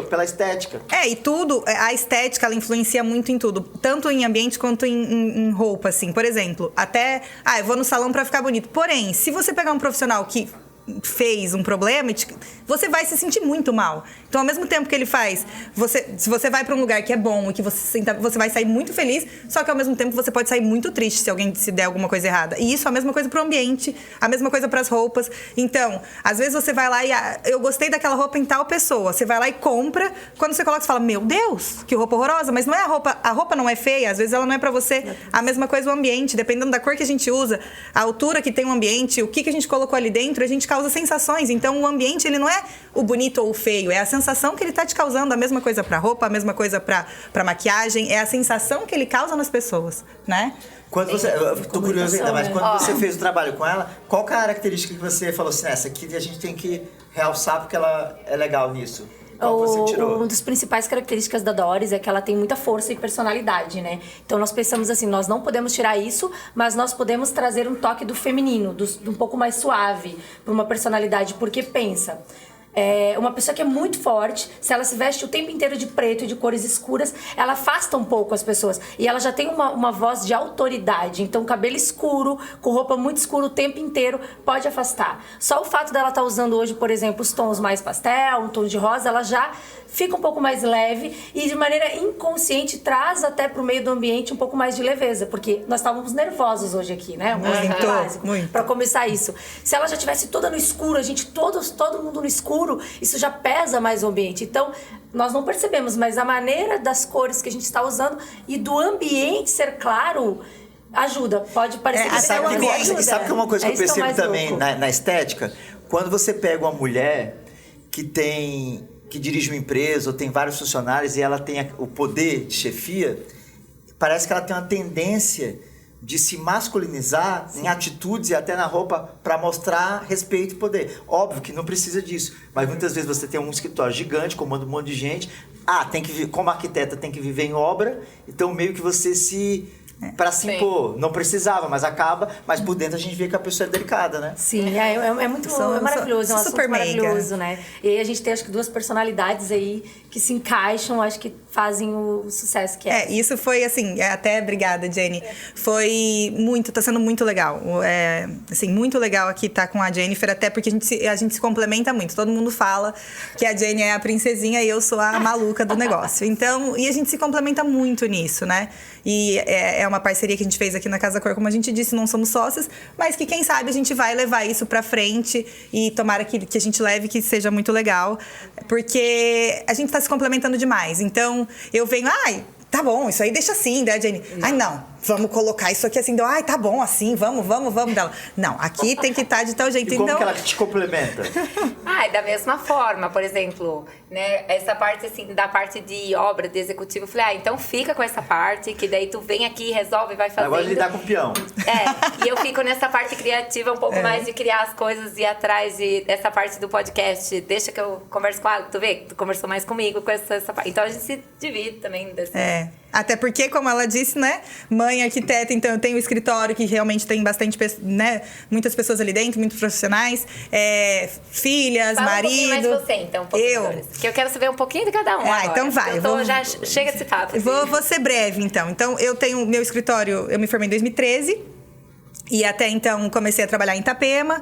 pela estética. E tudo, a estética, ela influencia muito em tudo. Tanto em ambiente quanto em roupa, assim. Por exemplo, eu vou no salão pra ficar bonito. Porém, se você pegar um profissional que fez um problema, você vai se sentir muito mal. Então, ao mesmo tempo que ele faz, se você vai para um lugar que é bom e que você vai sair muito feliz, só que ao mesmo tempo você pode sair muito triste se alguém se der alguma coisa errada. E isso é a mesma coisa pro ambiente, a mesma coisa pras roupas. Então, às vezes você vai lá e eu gostei daquela roupa em tal pessoa. Você vai lá e compra. Quando você coloca, você fala, meu Deus, que roupa horrorosa. Mas não é a roupa não é feia, às vezes ela não é pra você. A mesma coisa o ambiente, dependendo da cor que a gente usa, a altura que tem o ambiente, o que a gente colocou ali dentro, a gente causa sensações. Então, o ambiente, ele não é o bonito ou o feio, é a sensação que ele tá te causando. A mesma coisa pra roupa, a mesma coisa pra maquiagem, é a sensação que ele causa nas pessoas, né? Quando você, eu tô curioso ainda, mas quando você fez o trabalho com ela, qual característica que você falou assim, essa aqui a gente tem que realçar porque ela é legal nisso? Qual você tirou? Uma das principais características da Doris é que ela tem muita força e personalidade, né? Então nós pensamos assim, nós não podemos tirar isso, mas nós podemos trazer um toque do feminino, um pouco mais suave, para uma personalidade, porque pensa... uma pessoa que é muito forte, se ela se veste o tempo inteiro de preto e de cores escuras, ela afasta um pouco as pessoas. E ela já tem uma voz de autoridade. Então, cabelo escuro, com roupa muito escura o tempo inteiro, pode afastar. Só o fato dela estar usando hoje, por exemplo, os tons mais pastel, um tom de rosa, ela já fica um pouco mais leve e de maneira inconsciente traz até pro meio do ambiente um pouco mais de leveza, porque nós estávamos nervosos hoje aqui, né? Muito. Para começar isso. Se ela já tivesse toda no escuro, a gente todo mundo no escuro, isso já pesa mais o ambiente. Então, nós não percebemos, mas a maneira das cores que a gente está usando e do ambiente ser claro ajuda. Pode parecer que sabe que é uma coisa que eu percebo também na estética? Quando você pega uma mulher que dirige uma empresa ou tem vários funcionários e ela tem o poder de chefia, parece que ela tem uma tendência de se masculinizar em atitudes e até na roupa para mostrar respeito e poder. Óbvio que não precisa disso, mas muitas vezes você tem um escritório gigante, comanda um monte de gente, como arquiteta tem que viver em obra, então meio que você para se impor, não precisava, mas por dentro a gente vê que a pessoa é delicada, né? Sim, é muito maravilhoso, é um super assunto maravilhoso, né? E aí a gente tem, acho que, 2 personalidades aí que se encaixam, acho que fazem o sucesso que é. Isso foi, assim, até obrigada, Jenny. Tá sendo muito legal. Assim, muito legal aqui estar com a Jennifer, até porque a gente se complementa muito. Todo mundo fala que a Jenny é a princesinha e eu sou a maluca do negócio. Então, e a gente se complementa muito nisso, né? E é uma parceria que a gente fez aqui na Casa Cor, como a gente disse, não somos sócios, mas que quem sabe a gente vai levar isso pra frente e tomara que a gente leve, que seja muito legal, porque a gente tá se complementando demais. Então, eu venho, tá bom, isso aí deixa assim, né, Jenny? Não, vamos colocar isso aqui assim, tá bom, assim, vamos. Dela. Não, aqui tem que estar de tal jeito. E como que ela te complementa? Da mesma forma, por exemplo, né, essa parte assim, da parte de obra, de executivo, eu falei, então fica com essa parte, que daí tu vem aqui, resolve, vai fazendo. Agora lidar com o peão. E eu fico nessa parte criativa, um pouco mais de criar as coisas e ir atrás dessa parte do podcast. Deixa que eu converso com ela, tu vê, tu conversou mais comigo com essa parte. Então a gente se divide também desse... Até porque, como ela disse, né? Mãe arquiteta, então eu tenho um escritório que realmente tem bastante, né? Muitas pessoas ali dentro, muitos profissionais. Filhas, Fala marido. Um pouquinho mais você, então. Porque eu quero saber um pouquinho de cada um agora. Então vai. Já chega desse papo. Assim. Vou ser breve, então. Então, eu tenho meu escritório, eu me formei em 2013. E até então comecei a trabalhar em Itapema.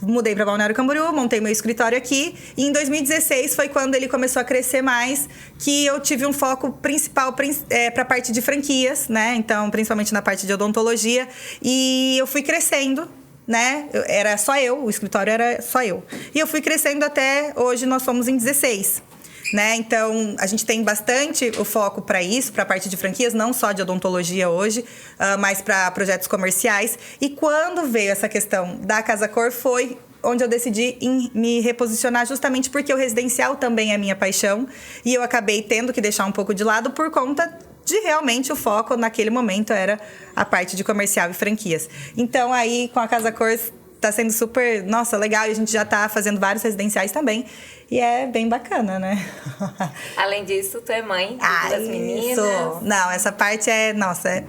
Mudei para Balneário Camboriú, montei meu escritório aqui. E em 2016 foi quando ele começou a crescer mais, que eu tive um foco principal para a parte de franquias, né? Então, principalmente na parte de odontologia. E eu fui crescendo, né? Era só eu, o escritório era só eu. E eu fui crescendo até hoje, nós somos em 16. Né? Então, a gente tem bastante o foco para isso, para a parte de franquias, não só de odontologia hoje, mas para projetos comerciais. E quando veio essa questão da Casa Cor, foi onde eu decidi me reposicionar, justamente porque o residencial também é minha paixão. E eu acabei tendo que deixar um pouco de lado por conta de realmente o foco naquele momento era a parte de comercial e franquias. Então, aí, com a Casa Cor, tá sendo super, nossa, legal. E a gente já tá fazendo vários residenciais também. E é bem bacana, né? Além disso, tu é mãe das meninas. Isso. Não, essa parte é... Nossa,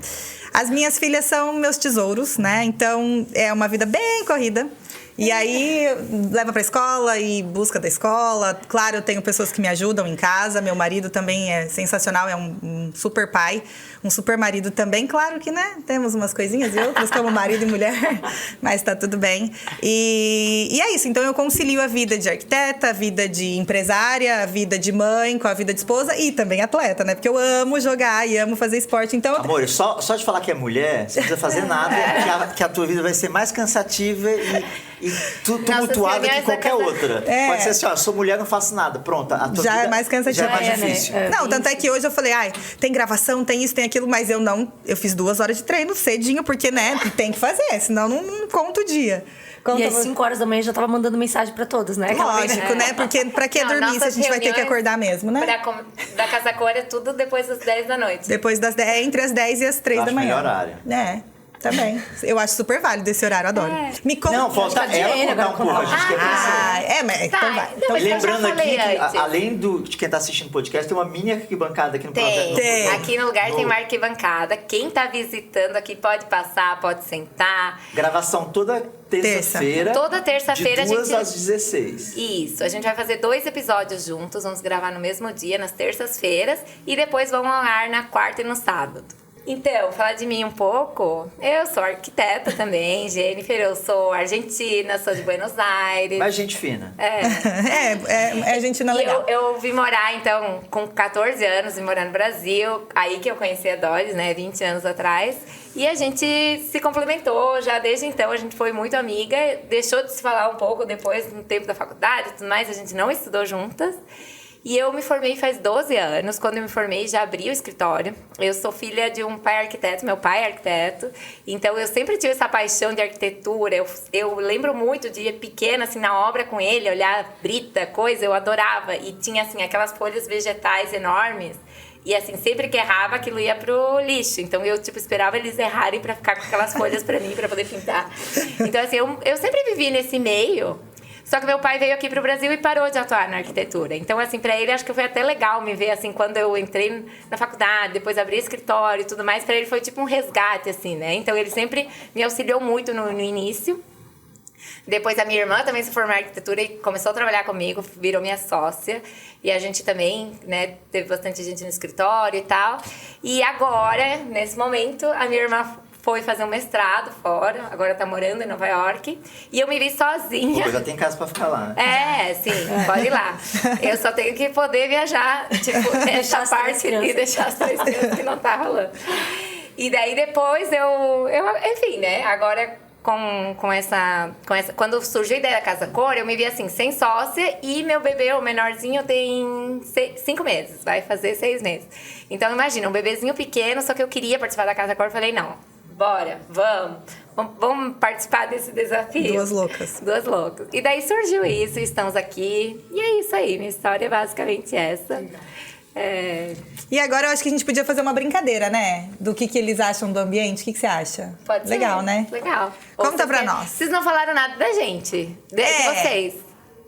as minhas filhas são meus tesouros, né? Então, é uma vida bem corrida. E aí, leva pra escola e busca da escola. Claro, eu tenho pessoas que me ajudam em casa. Meu marido também é sensacional, é um super pai, um super marido também. Claro que, né, temos umas coisinhas e outras, como marido e mulher, mas tá tudo bem. E é isso, então eu concilio a vida de arquiteta, a vida de empresária, a vida de mãe com a vida de esposa e também atleta, né? Porque eu amo jogar e amo fazer esporte, então... Amor, só de falar que é mulher, você não precisa fazer nada, que a tua vida vai ser mais cansativa e tumultuada que qualquer outra. Pode ser assim, ó, sou mulher, não faço nada. Pronto, a tua já vida é mais cansativo. já é mais difícil. Né? Não, tanto é que hoje eu falei, tem gravação, tem isso, tem aquilo, mas eu fiz 2 horas de treino cedinho, porque, né, tem que fazer, senão não conto o dia. E às 5 horas da manhã já tava mandando mensagem pra todos, né? Lógico, né? Porque pra que dormir se a gente vai ter que acordar mesmo, né? Da Casa Cor é tudo depois das 10 da noite. Depois das 10, entre as 10 e as 3 da manhã. Melhor horário. Também. Eu acho super válido esse horário, adoro. Me conta. Não, falta ela contar um pouco. A gente quer conhecer. Mas então vai. Então, lembrando aqui que, além de quem tá assistindo o podcast, tem uma mini arquibancada aqui no projeto. Tem. Aqui no lugar tem uma arquibancada. Quem tá visitando aqui pode passar, pode sentar. Gravação toda terça-feira. Toda terça-feira de 2 às 16. Isso. A gente vai fazer 2 episódios juntos. Vamos gravar no mesmo dia, nas terças-feiras. E depois vão ao ar na quarta e no sábado. Então, falar de mim um pouco. Eu sou arquiteta também, Jennifer. Eu sou argentina, sou de Buenos Aires. Mas gente fina. É gente não legal. Eu vim morar, então, com 14 anos, vim morar no Brasil. Aí que eu conheci a Doris, né, 20 anos atrás. E a gente se complementou já desde então. A gente foi muito amiga. Deixou de se falar um pouco depois, no tempo da faculdade e tudo mais. A gente não estudou juntas. E eu me formei faz 12 anos. Quando eu me formei, já abri o escritório. Eu sou filha de um pai arquiteto, meu pai é arquiteto. Então, eu sempre tive essa paixão de arquitetura. Eu lembro muito de ir pequena, assim, na obra com ele, olhar brita, coisa, eu adorava. E tinha, assim, aquelas folhas vegetais enormes. E, assim, sempre que errava, aquilo ia pro lixo. Então, eu, esperava eles errarem pra ficar com aquelas folhas pra mim, pra poder pintar. Então, assim, eu sempre vivi nesse meio. Só que meu pai veio aqui pro Brasil e parou de atuar na arquitetura. Então, assim, pra ele, acho que foi até legal me ver, assim, quando eu entrei na faculdade, depois abri escritório e tudo mais, pra ele foi tipo um resgate, assim, né? Então, ele sempre me auxiliou muito no início. Depois, a minha irmã também se formou em arquitetura e começou a trabalhar comigo, virou minha sócia. E a gente também, né, teve bastante gente no escritório e tal. E agora, nesse momento, a minha irmã foi fazer um mestrado fora, agora tá morando em Nova York. E eu me vi sozinha. Pô, já tem casa pra ficar lá, né? Sim, pode ir lá. Eu só tenho que poder viajar, essa parte e deixar as 3 crianças que não tá rolando. E daí depois eu enfim, né, agora com essa... Quando surgiu a ideia da Casa Cor, eu me vi assim, sem sócia e meu bebê, o menorzinho, tem 5 meses, vai fazer 6 meses. Então, imagina, um bebezinho pequeno, só que eu queria participar da Casa Cor, eu falei, não, bora, vamos participar desse desafio. 2 loucas. 2 loucas. E daí surgiu isso, estamos aqui. E é isso aí, minha história é basicamente essa. E agora eu acho que a gente podia fazer uma brincadeira, né? Do que eles acham do ambiente. O que você acha? Pode ser. Legal, né? Legal. Conta pra nós. Vocês não falaram nada da gente. De vocês.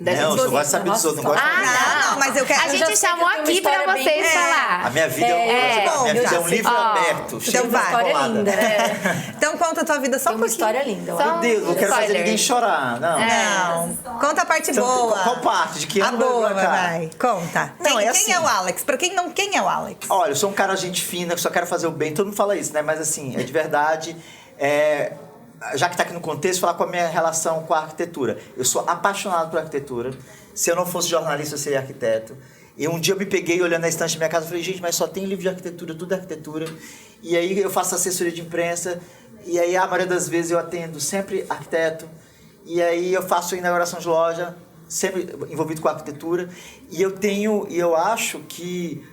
Da Não, gente eu só gosto de saber dos outros, não gosto de saber. Não, mas eu quero- A eu gente já sei chamou que eu tenho aqui uma pra história bem- vocês falar. A minha vida minha vida é um livro aberto. cheio Então de vai. História bolada. linda, né? Então conta a tua vida só Tem um uma pouquinho. história linda. Só Meu Deus, não quero fazer Spoiler. ninguém chorar. Não. Não. Conta a parte Então, boa. qual parte? De que A ano boa, pra cá? vai. Conta. Não, Quem é é assim. o Alex? Pra quem não, quem é o Alex? Olha, eu sou um cara gente fina, que só quero fazer o bem. Todo mundo fala isso, né? Mas assim, é de verdade. Já que tá aqui no contexto, falar com a minha relação com a arquitetura. Eu sou apaixonado por arquitetura. Se eu não fosse jornalista, eu seria arquiteto. E um dia eu me peguei olhando na estante da minha casa e falei, gente, mas só tem livro de arquitetura, tudo é arquitetura. E aí eu faço assessoria de imprensa. E aí a maioria das vezes eu atendo sempre arquiteto. E aí eu faço inauguração de loja, sempre envolvido com a arquitetura. E eu acho que,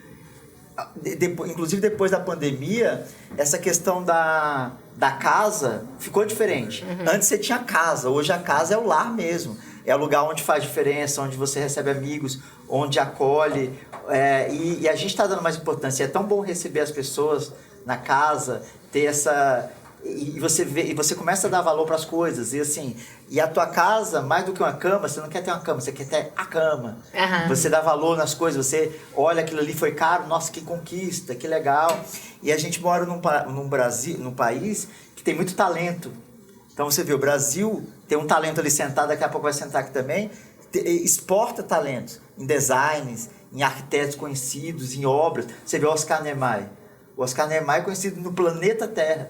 inclusive depois da pandemia, essa questão da casa ficou diferente. Antes você tinha casa, hoje a casa é o lar mesmo. É o lugar onde faz diferença, onde você recebe amigos, onde acolhe. E a gente está dando mais importância. É tão bom receber as pessoas na casa, ter essa... E você começa a dar valor para as coisas. E assim, e a tua casa, mais do que uma cama, você não quer ter uma cama, você quer ter a cama. Aham. Você dá valor nas coisas, você olha aquilo ali foi caro, nossa, que conquista, que legal. E a gente mora num país que tem muito talento. Então você vê, o Brasil tem um talento ali sentado, daqui a pouco vai sentar aqui também, exporta talentos em designs, em arquitetos conhecidos, em obras. Você vê o Oscar Niemeyer. O Oscar Niemeyer é conhecido no planeta Terra.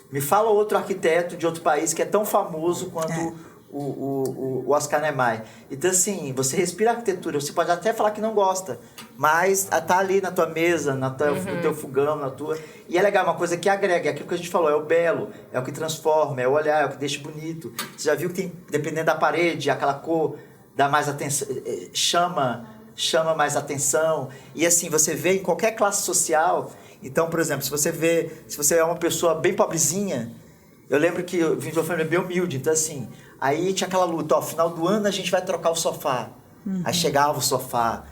Me fala outro arquiteto de outro país que é tão famoso quanto o Oscar Niemeyer. Então, assim, você respira arquitetura. Você pode até falar que não gosta, mas tá ali na tua mesa, no teu fogão, na tua... E é legal, uma coisa que agrega. É aquilo que a gente falou, é o belo, é o que transforma, é o olhar, é o que deixa bonito. Você já viu que tem, dependendo da parede, aquela cor dá mais atenção, chama mais atenção. E assim, você vê em qualquer classe social... Então, por exemplo, se você é uma pessoa bem pobrezinha, eu lembro que eu vim de uma família bem humilde, então assim, aí tinha aquela luta, final do ano a gente vai trocar o sofá. Aí chegava o sofá,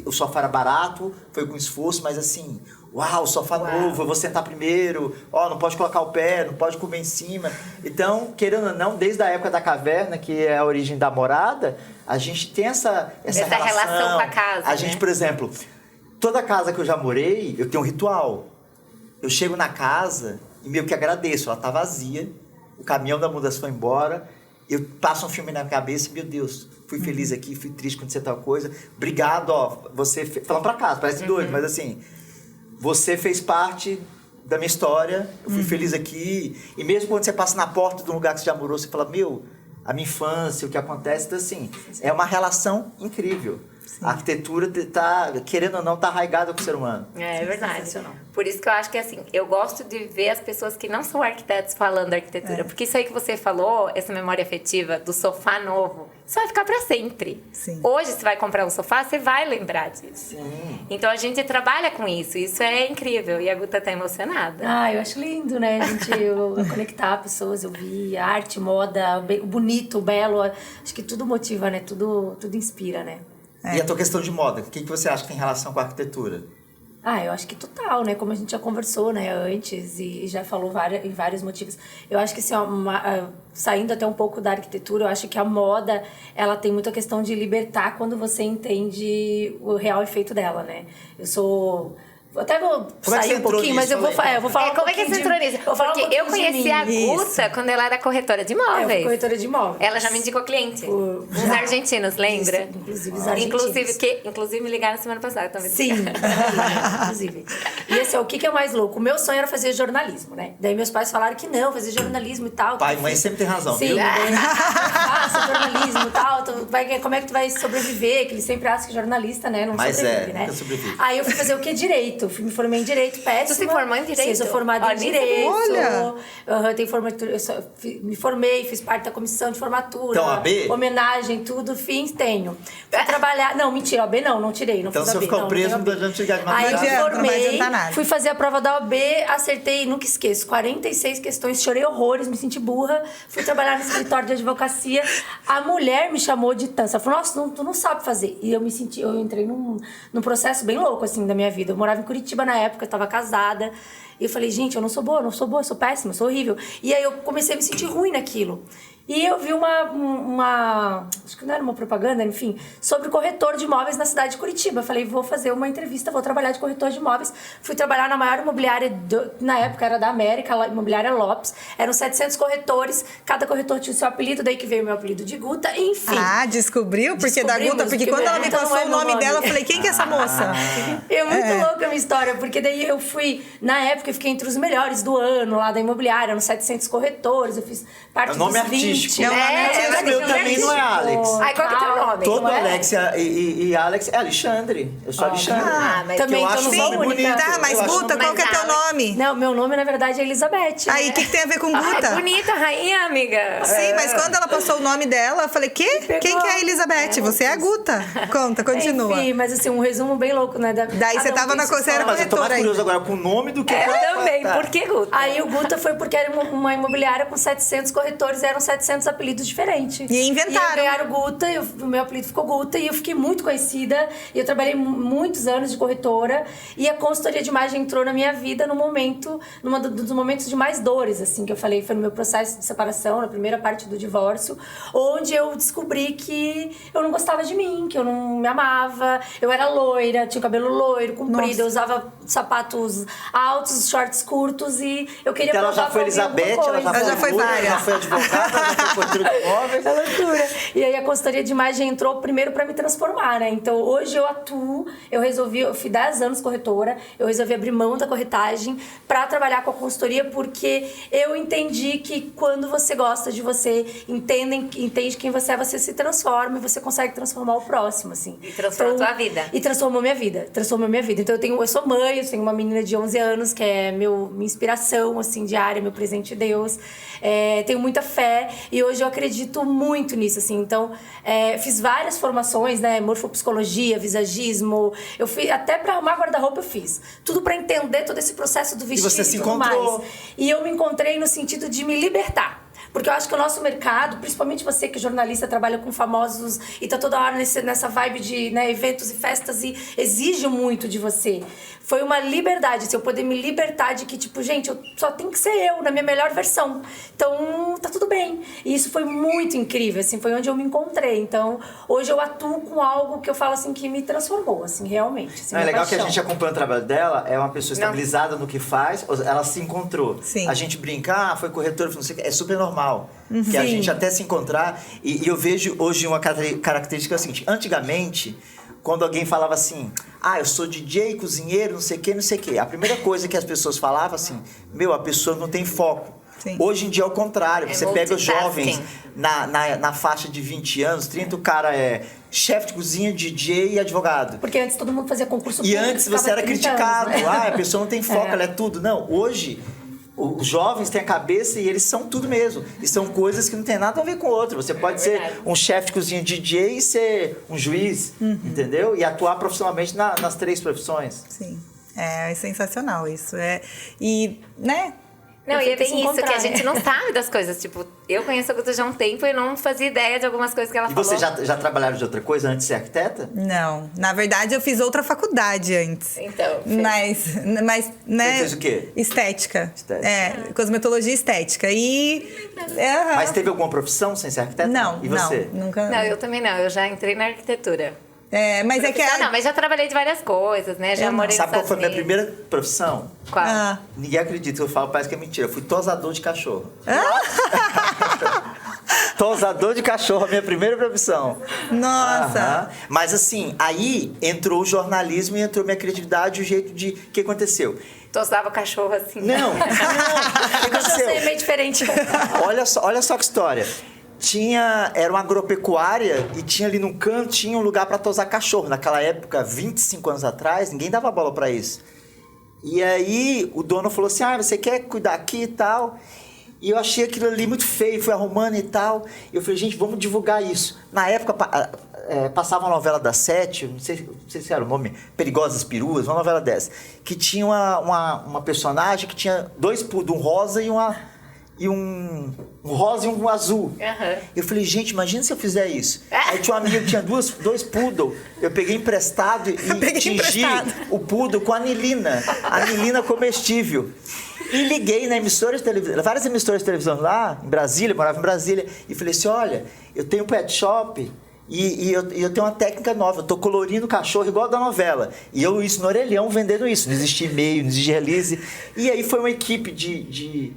o sofá era barato, foi com esforço, mas assim, uau, sofá novo, eu vou sentar primeiro, não pode colocar o pé, não pode comer em cima. Então, querendo ou não, desde a época da caverna, que é a origem da morada, a gente tem essa relação com a casa, A gente, por exemplo... Toda casa que eu já morei, eu tenho um ritual. Eu chego na casa e meio que agradeço. Ela tá vazia, o caminhão da mudança foi embora, eu passo um filme na cabeça e, meu Deus, fui feliz aqui, fui triste quando você tal coisa. Obrigado, você... Falando pra casa, parece doido, mas assim... Você fez parte da minha história, eu fui feliz aqui. E mesmo quando você passa na porta de um lugar que você já morou, você fala, a minha infância, o que acontece. Então, assim, é uma relação incrível. Sim. A arquitetura querendo ou não, tá arraigada com o ser humano. É verdade. Por isso que eu acho que, assim, eu gosto de ver as pessoas que não são arquitetos falando arquitetura. Porque isso aí que você falou, essa memória afetiva do sofá novo, isso vai ficar pra sempre. Sim. Hoje, você vai comprar um sofá, você vai lembrar disso. Sim. Então, a gente trabalha com isso. Isso é incrível. E a Guta tá emocionada. Eu acho lindo, né? A gente conectar pessoas, eu vi arte, moda, o bonito, o belo. Acho que tudo motiva, né? Tudo inspira, né? E a tua questão de moda, o que você acha que tem relação com a arquitetura? Eu acho que total, né? Como a gente já conversou, né, antes e já falou em vários motivos. Eu acho que, assim, saindo até um pouco da arquitetura, eu acho que a moda, ela tem muita questão de libertar quando você entende o real efeito dela, né? Até vou sair um pouquinho, mas eu vou falar como é que você entrou nisso? Porque eu conheci a Guta quando ela era corretora de imóveis. Eu fui corretora de imóveis. Ela já me indicou cliente. Os argentinos, lembra? Isso, inclusive os argentinos. Inclusive me ligaram semana passada também. Sim, inclusive. E assim, o que é mais louco? O meu sonho era fazer jornalismo, né? Daí meus pais falaram que não, fazer jornalismo e tal. Pai e mãe sempre tem razão, sim, viu? Faça jornalismo e tal. Como é que tu vai sobreviver? Que eles sempre acham que jornalista, né? Não sobrevive, né? Sobrevive. Aí eu fui fazer o que? Direito. Me formei em Direito, péssima. Tu se formou em Direito? Sim, sou formada em Direito. Olha! Eu tenho formatura, me formei, fiz parte da comissão de formatura. Então, AB? Homenagem, tudo, tenho. Fui trabalhar... Não, mentira, AB não tirei, não então, fiz AB. Então, se eu ficar preso, não adianta te ligar de Aí eu formei, nada. fui fazer a prova da OAB, acertei, nunca esqueço, 46 questões, chorei horrores, me senti burra, fui trabalhar no escritório de advocacia, a mulher me chamou de tança, ela falou, nossa, tu não sabe fazer. E eu entrei num processo bem louco, assim, da minha vida. Eu morava em Curitiba na época, eu tava casada, e eu falei, gente, eu não sou boa, eu sou péssima, eu sou horrível. E aí eu comecei a me sentir ruim naquilo. E eu vi acho que não era uma propaganda, enfim, sobre corretor de imóveis na cidade de Curitiba. Eu falei, vou fazer uma entrevista, vou trabalhar de corretor de imóveis. Fui trabalhar na maior imobiliária, na época era da América, a imobiliária Lopes. Eram 700 corretores, cada corretor tinha o seu apelido, daí que veio o meu apelido de Guta, enfim. Ah, descobriu? Porque da Guta, porque quando ela me passou o nome dela, eu falei, quem que é essa moça? É muito louca a minha história, porque daí eu fui, na época, eu fiquei entre os melhores do ano lá da imobiliária, eram 700 corretores, eu fiz parte dos 20. É o nome artístico. O meu também não é Alex. Ai, qual que é o teu nome? Todo Não é? Alex e Alex é Alexandre. Eu sou Alexandre. Ah, mas também eu então acho não um sou nome única. bonito. Tá, mas Eu acho Guta, um qual nome- que é teu nome? Não, meu nome, na verdade, é Elizabeth. Aí, né? o que tem a ver com Ai, Guta? bonita, rainha, amiga. Sim, mas quando ela passou o nome dela, eu falei, quê? Quem que é a Elizabeth? Você é a Guta. Conta, continua. Enfim, mas assim, um resumo bem louco, né? Daí você tava na coisa. você era Mas eu tô mais corretora curioso ainda. agora com o nome do que... Eu com- também, Tá. por que Guta? Aí o Guta foi porque era uma imobiliária com 700 corretores, eram 700 apelidos diferentes. E inventaram. E ganharam Guta, o meu apelido ficou Guta, e eu fiquei muito conhecida. E eu trabalhei muitos anos de corretora. E a consultoria de imagem entrou na minha vida no momento, dos momentos de mais dores, assim, que eu falei, foi no meu processo de separação, na primeira parte do divórcio, onde eu descobri que eu não gostava de mim, que eu não me amava, eu era loira, tinha o cabelo loiro, comprido, Nossa. eu usava sapatos altos, shorts curtos, e eu queria Então ela já provar foi pra alguém alguma Elizabeth, ela coisa. já já foi loira, várias. já foi advogada, já foi corretora de imóveis. É loucura. E aí a consultoria de imagem entrou primeiro pra me transformar, né? Então hoje eu atuo, eu fui 10 anos corretora, eu resolvi abrir mão da corretagem pra trabalhar com a consultoria, porque eu entendi que quando você gosta de você, entende quem você se transforma e você consegue transformar o próximo, assim. E transformou a tua vida. E transformou minha vida. Então eu sou mãe, eu tenho uma menina de 11 anos que é minha inspiração, assim, diária, meu presente de Deus. Tenho muita fé e hoje eu acredito muito nisso, assim. Então, fiz várias formações, né? Morfopsicologia, visagismo. Eu fiz, até pra arrumar guarda-roupa eu fiz. Tudo pra entender todo esse processo do vestido você se e tudo encontrou. mais. E eu me encontrei no sentido de me libertar. Porque eu acho que o nosso mercado, principalmente você que é jornalista, trabalha com famosos e tá toda hora nessa vibe de, né, eventos e festas e exige muito de você. Foi uma liberdade, assim, eu poder me libertar de que, tipo, gente, eu só tenho que ser eu, na minha melhor versão. Então, tá tudo bem. E isso foi muito incrível, assim, foi onde eu me encontrei. Então, hoje eu atuo com algo que eu falo, assim, que me transformou, assim, realmente. Assim, Não, é minha legal que a paixão. gente acompanha o trabalho dela, é uma pessoa estabilizada no que faz, ela se encontrou. Sim. A gente brinca, foi corretora, não sei o que, é super normal. Que a Sim. gente até se encontrar. E eu vejo hoje uma característica seguinte: antigamente, quando alguém falava assim, eu sou DJ, cozinheiro, não sei o que, a primeira coisa que as pessoas falavam assim, a pessoa não tem foco. Sim. Hoje em dia é o contrário. É Você pega os multitasking. jovens na faixa de 20 anos, 30, o cara é chefe de cozinha, DJ e advogado. Porque antes todo mundo fazia concurso E público, antes ficava você era 30 criticado. anos, né? A pessoa não tem foco, ela é tudo. Não, hoje os jovens têm a cabeça e eles são tudo mesmo. E são coisas que não tem nada a ver com o outro. Você pode ser verdade. um chefe de cozinha DJ e ser um juiz, entendeu? E atuar profissionalmente nas 3 profissões. Sim. É sensacional isso. E, né? Não, e é Perfeito se bem isso, que encontrar, a gente né? não sabe das coisas. Tipo, eu conheço a Guta já há um tempo e não fazia ideia de algumas coisas que ela E falou. você já trabalhava de outra coisa antes de ser arquiteta? Não. Na verdade, eu fiz outra faculdade antes. Então, Mas né? Você fez o quê? Estética. Estética. Cosmetologia estética. E... Mas teve alguma profissão sem ser arquiteta? Não, E você? não. Nunca... Não, eu também não. Eu já entrei na arquitetura. Mas é que... Não, mas já trabalhei de várias coisas, né? Já Eu não. morei Sabe nos qual foi a minha Estados primeira profissão? Qual? Ninguém acredita que eu falo, parece que é mentira. Eu fui tosador de cachorro. Tosador de cachorro, a minha primeira profissão. Nossa. Aham. Mas assim, aí entrou o jornalismo e entrou minha criatividade, o jeito de... O que aconteceu? Tosava o cachorro assim. Não. O que Eu já sei, é aconteceu? meio diferente. Olha só que história. Era uma agropecuária e tinha ali no canto, tinha um lugar para tosar cachorro. Naquela época, 25 anos atrás, ninguém dava bola para isso. E aí o dono falou assim, você quer cuidar aqui e tal? E eu achei aquilo ali muito feio, fui arrumando e tal. E eu falei, gente, vamos divulgar isso. Na época, passava uma novela das 7, não sei se era o nome, Perigosas Peruas, uma novela dessa, que tinha uma personagem que tinha 2 poodle, um rosa e um Um rosa e um azul. Aham. Eu falei, gente, imagina se eu fizer isso. Aí tinha um amigo que tinha dois poodle. Eu peguei emprestado e tingi o poodle com anilina comestível. E liguei na emissora de televisão, várias emissoras de televisão lá em Brasília, morava em Brasília, e falei assim, olha, eu tenho um pet shop e eu tenho uma técnica nova, eu tô colorindo o cachorro igual da novela. E eu isso no orelhão vendendo isso, não existia e-mail, não existia release. E aí foi uma equipe de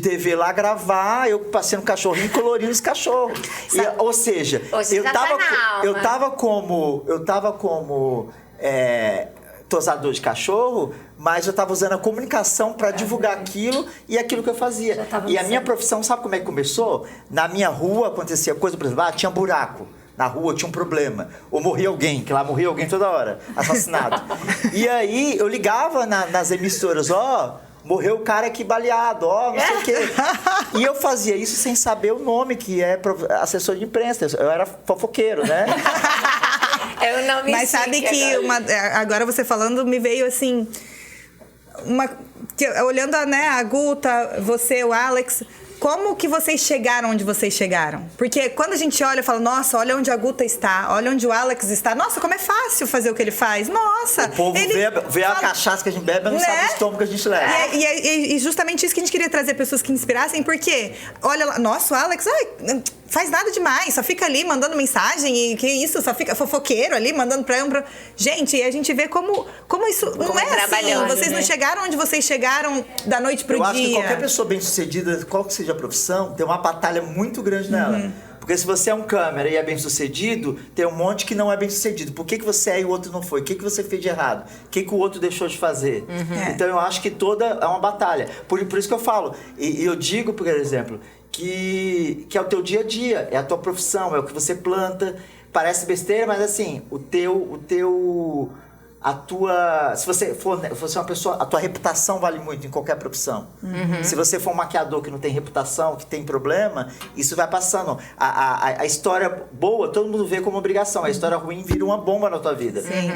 TV lá gravar, eu passei no cachorrinho colorindo os cachorros. Ou seja, eu tava como tosador de cachorro, mas eu tava usando a comunicação para divulgar aquilo e aquilo que eu fazia. E a minha profissão, sabe como é que começou? Na minha rua acontecia coisa, por exemplo, tinha buraco. Na rua tinha um problema. Ou morria alguém, que lá morria alguém toda hora, assassinado. E aí eu ligava nas emissoras, morreu o cara aqui baleado, não sei o quê. E eu fazia isso sem saber o nome, que é assessor de imprensa. Eu era fofoqueiro, né? Eu não me Mas sabe que agora você falando, me veio assim... olhando a Guta, você, o Alex... Como que vocês chegaram onde vocês chegaram? Porque quando a gente olha, fala, nossa, olha onde a Guta está, olha onde o Alex está. Nossa, como é fácil fazer o que ele faz. Nossa! O povo vê a cachaça que a gente bebe, mas não sabe o estômago que a gente leva. E justamente isso que a gente queria trazer pessoas que inspirassem, porque, olha lá, nossa, o Alex, faz nada demais, só fica ali mandando mensagem e que isso, só fica fofoqueiro ali, mandando pra um... Gente, e a gente vê como isso não é assim. Vocês não chegaram onde vocês chegaram da noite pro dia. Eu acho que qualquer pessoa bem-sucedida, qual que seja a profissão, tem uma batalha muito grande nela. Porque se você é um câmera e é bem-sucedido, tem um monte que não é bem-sucedido. Por que você é e o outro não foi? O que você fez de errado? O que o outro deixou de fazer? Então eu acho que toda é uma batalha. Por isso que eu falo. E eu digo, por exemplo, que é o teu dia a dia, é a tua profissão, é o que você planta. Parece besteira, mas assim, se você for uma pessoa, a tua reputação vale muito em qualquer profissão. Se você for um maquiador que não tem reputação, que tem problema, isso vai passando. A história boa, todo mundo vê como obrigação. A história ruim vira uma bomba na tua vida. Sim.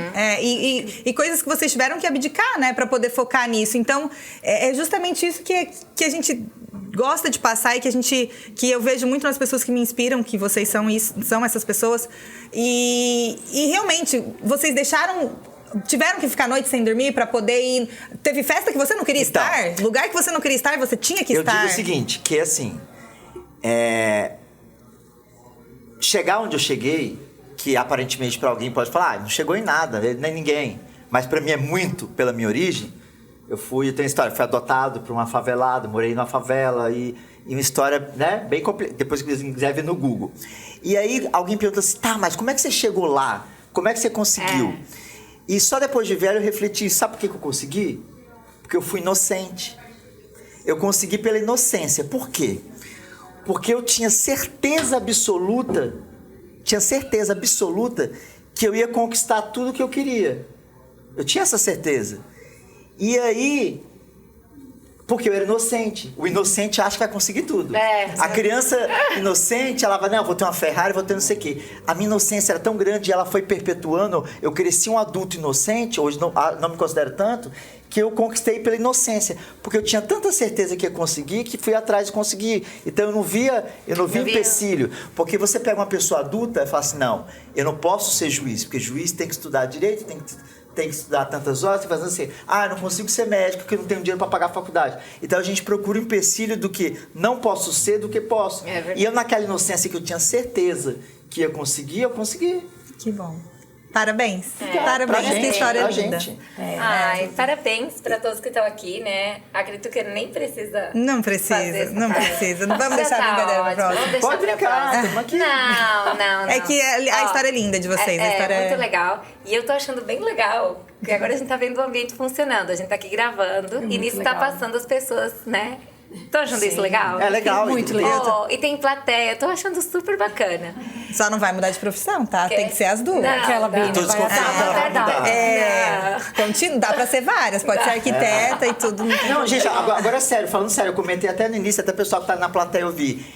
E coisas que vocês tiveram que abdicar, né, pra poder focar nisso. Então, é justamente isso que a gente gosta de passar e que eu vejo muito nas pessoas que me inspiram, que vocês são essas pessoas. E realmente, vocês tiveram que ficar a noite sem dormir pra poder ir... Teve festa que você não queria estar? Lugar que você não queria estar, você tinha que estar? Eu digo o seguinte, que assim... Chegar onde eu cheguei, que aparentemente pra alguém pode falar, não chegou em nada, nem ninguém. Mas pra mim é muito pela minha origem. Eu tenho história, fui adotado por uma favelada, morei numa favela e uma história, né, bem complicada. Depois que você quiser ver no Google. E aí alguém pergunta assim, mas como é que você chegou lá? Como é que você conseguiu? E só depois de velho eu refleti, sabe por que eu consegui? Porque eu fui inocente. Eu consegui pela inocência. Por quê? Porque eu tinha certeza absoluta que eu ia conquistar tudo que eu queria. Eu tinha essa certeza. E aí, porque eu era inocente. O inocente acha que vai conseguir tudo. A criança inocente, ela vai, eu vou ter uma Ferrari, vou ter não sei o quê. A minha inocência era tão grande e ela foi perpetuando. Eu cresci um adulto inocente, hoje não me considero tanto, que eu conquistei pela inocência. Porque eu tinha tanta certeza que ia conseguir, que fui atrás de conseguir. Então eu não via empecilho. Porque você pega uma pessoa adulta e fala assim, não, eu não posso ser juiz, porque juiz tem que estudar direito, tem que estudar tantas horas, tem que fazer assim, eu não consigo ser médico porque eu não tenho dinheiro para pagar a faculdade. Então a gente procura um empecilho do que não posso ser, do que posso. E eu naquela inocência que eu tinha certeza que ia conseguir, eu consegui. Que bom. Parabéns. Parabéns, essa história é linda. Parabéns para todos que estão aqui, né? Acredito que nem precisa. Não precisa. Não vamos deixar a brincadeira pra próxima. Pode brincar. Não. É que a história é linda de vocês. É muito legal. E eu tô achando bem legal, porque agora a gente tá vendo o ambiente funcionando. A gente tá aqui gravando e nisso tá passando as pessoas, né? Tô achando isso legal? É legal. Muito legal. E tem plateia, tô achando super bacana. Só não vai mudar de profissão, tá? Tem que ser as duas. Aquela Bina Tô desconfiado, dá pra ser várias, pode ser arquiteta e tudo. Não, gente, agora é sério, falando sério, eu comentei até no início, até o pessoal que tá na plateia eu vi.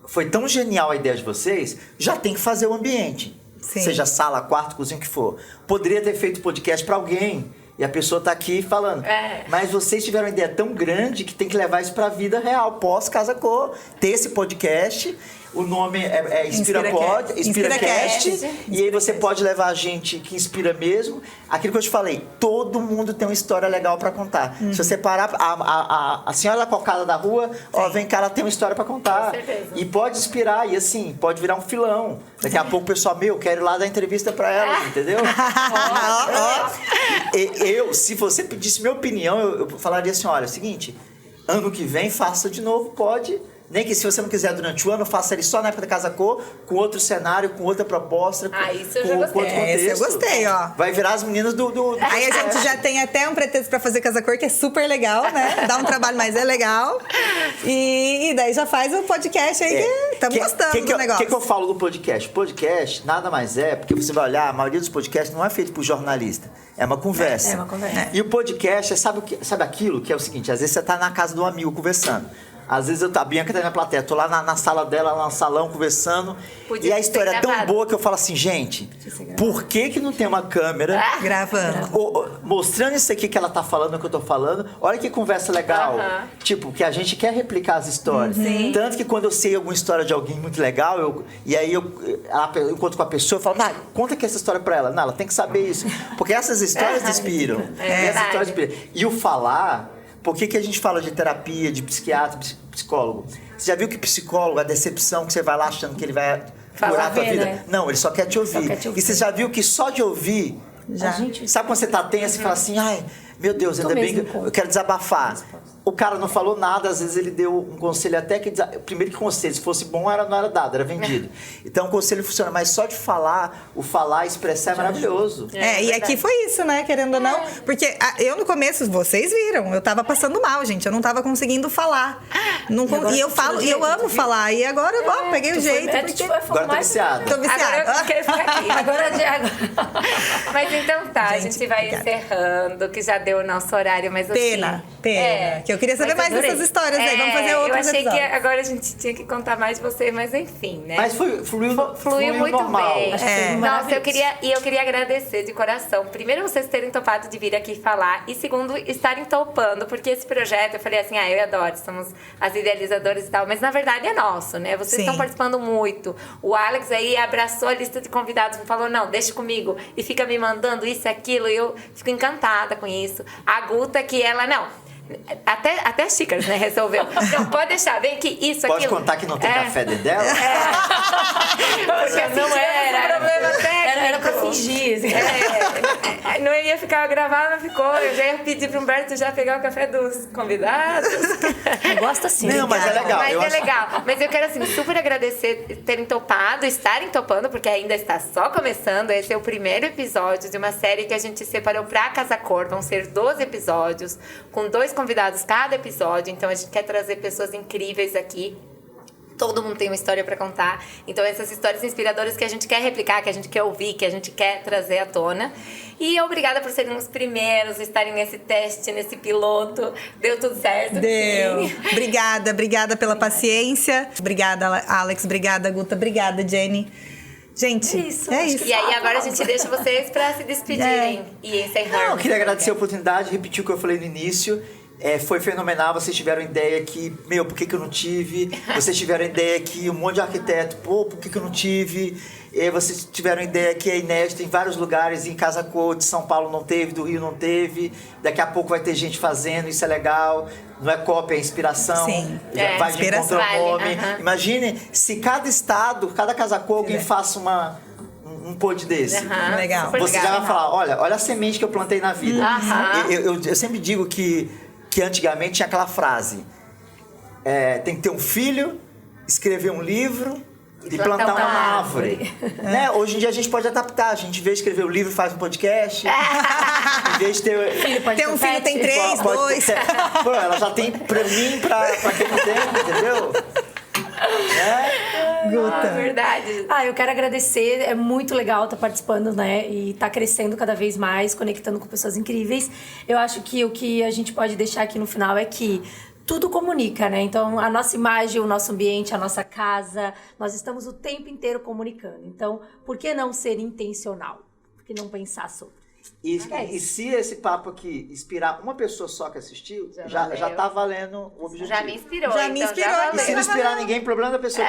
Foi tão genial a ideia de vocês, já tem que fazer o ambiente. Sim. Seja sala, quarto, cozinha, o que for. Poderia ter feito podcast pra alguém E a pessoa tá aqui falando. Mas vocês tiveram uma ideia tão grande que tem que levar isso pra vida real, pós-Casa Cor. Ter esse podcast. O nome é InspiraCast. E aí você pode levar a gente que inspira mesmo. Aquilo que eu te falei, todo mundo tem uma história legal pra contar. Se você parar, a senhora cocada da rua, ó, vem cá, ela tem uma história pra contar. Com certeza. E pode inspirar, e assim, pode virar um filão. Daqui a pouco o pessoal, quero ir lá dar entrevista pra ela, entendeu? Se você pedisse minha opinião, eu falaria assim, olha, é o seguinte, ano que vem faça de novo, pode... Nem que se você não quiser durante o ano, faça ele só na época da Casa Cor, com outro cenário, com outra proposta, isso eu com já outro gostei. contexto. Esse eu gostei, ó. Vai virar as meninas do Aí a gente já tem até um pretexto pra fazer Casa Cor, que é super legal, né? Dá um trabalho, mas é legal. E daí já faz o podcast aí, que estamos gostando do negócio. O que eu falo do podcast? Podcast nada mais é, porque você vai olhar, a maioria dos podcasts não é feito por jornalista. É uma conversa. É uma conversa. E o podcast, sabe aquilo que é o seguinte, às vezes você tá na casa de um amigo conversando. Às vezes a Bianca tá na plateia, tô lá na sala dela, lá no salão, conversando. Podia e a história é tão gravado. boa que eu falo assim, gente, por que não tem uma câmera Gravando. mostrando isso aqui que ela tá falando, o que eu tô falando? Olha que conversa legal. Tipo, que a gente quer replicar as histórias. Tanto que quando eu sei alguma história de alguém muito legal, eu encontro com a pessoa, eu falo, conta aqui essa história pra ela. Não, ela tem que saber isso. Porque essas histórias inspiram. Essas histórias inspiram. E o falar... Por que a gente fala de terapia, de psiquiatra, psicólogo? Você já viu que psicólogo, a decepção que você vai lá achando que ele vai curar a tua vida? Né? Não, ele só quer te ouvir. E você já viu que só de ouvir... Sabe quando você tá tenso e fala assim, ai, meu Deus, ainda bem que eu quero desabafar. O cara não falou nada, às vezes ele deu um conselho até que... Primeiro que conselho, se fosse bom, não era dado, era vendido. Então o conselho funciona, mas só de falar, expressar é maravilhoso. E aqui foi isso, né? Querendo ou não. Porque eu no começo, vocês viram, eu tava passando mal, gente. Eu não tava conseguindo falar. E eu falo, e eu amo falar. E agora, peguei o jeito. Agora tô viciado. Tô viciada. Agora eu quero ficar aqui. Agora. Mas então tá, a Gente, gente vai obrigada. encerrando, que já deu o nosso horário, mas assim... Pena. Que eu queria saber Mas mais adorei. dessas histórias aí. Vamos fazer outros Eu achei que episódios. agora a gente tinha que contar mais de você, mas enfim, né? Mas fluiu muito normal. bem. Nossa, maravilhoso. eu queria agradecer de coração. Primeiro, vocês terem topado de vir aqui falar. E segundo, estarem topando, porque esse projeto, eu falei assim, eu adoro, somos as idealizadoras e tal. Mas na verdade é nosso, né? Vocês estão participando muito. O Alex aí abraçou a lista de convidados, me falou, não, deixa comigo. E fica me mandando isso e aquilo. E eu fico encantada com isso. A Guta, que ela, não... Até as xícaras, né? Resolveu. Não, pode deixar, vem aqui, isso, Pode aquilo. contar que não tem café dentro dela? Porque assim, Não era. um problema técnico. Era pra fingir. Assim. Não ia ficar gravado, mas ficou. Eu já ia pedir pro Humberto já pegar o café dos convidados. Eu gosto assim. Não, mas é legal. Mas eu é acho- legal. Mas eu quero, assim, super agradecer terem topado, estarem topando, porque ainda está só começando. Esse é o primeiro episódio de uma série que a gente separou pra Casa Cor. Vão ser 12 episódios, com 2 convidados cada episódio. Então, a gente quer trazer pessoas incríveis aqui. Todo mundo tem uma história pra contar. Então, essas histórias inspiradoras que a gente quer replicar, que a gente quer ouvir, que a gente quer trazer à tona. E obrigada por serem os primeiros, estarem nesse teste, nesse piloto. Deu tudo certo? Deu. Sim. Obrigada pela paciência. Obrigada, Alex. Obrigada, Guta. Obrigada, Jenny. Gente, é isso. E aí, agora a gente deixa vocês pra se despedirem e encerrar. Não, eu queria agradecer a oportunidade, repetir o que eu falei no início. Foi fenomenal, vocês tiveram ideia que, por que eu não tive? Vocês tiveram ideia que um monte de arquiteto, por que eu não tive? Vocês tiveram ideia que é inédito em vários lugares, em Casa Cor, de São Paulo não teve, do Rio não teve. Daqui a pouco vai ter gente fazendo, isso é legal. Não é cópia, é inspiração. Sim. Vai de encontro ao nome. Vale, Imagine se cada estado, cada Casa Cor, alguém faça um pod desse. Legal. Super Você já vai falar, olha a semente que eu plantei na vida. Eu sempre digo que antigamente tinha aquela frase, tem que ter um filho, escrever um livro e plantar uma árvore. Né? Hoje em dia a gente pode adaptar, a gente, em vez de escrever o livro, faz um podcast. Em vez de ter... Tem um filho, tem 3, 2. Pô, ela já tem pra mim, pra quem não tem, entendeu? Guta. Verdade. Eu quero agradecer, é muito legal estar participando, né? E estar crescendo cada vez mais, conectando com pessoas incríveis. Eu acho que o que a gente pode deixar aqui no final é que tudo comunica, né? Então, a nossa imagem, o nosso ambiente, a nossa casa, nós estamos o tempo inteiro comunicando. Então, por que não ser intencional? Por que não pensar sobre? E se esse papo aqui inspirar uma pessoa só que assistiu, já tá valendo o objetivo. Já me inspirou. Já me inspirou. Já E se não inspirar ninguém, problema da pessoa.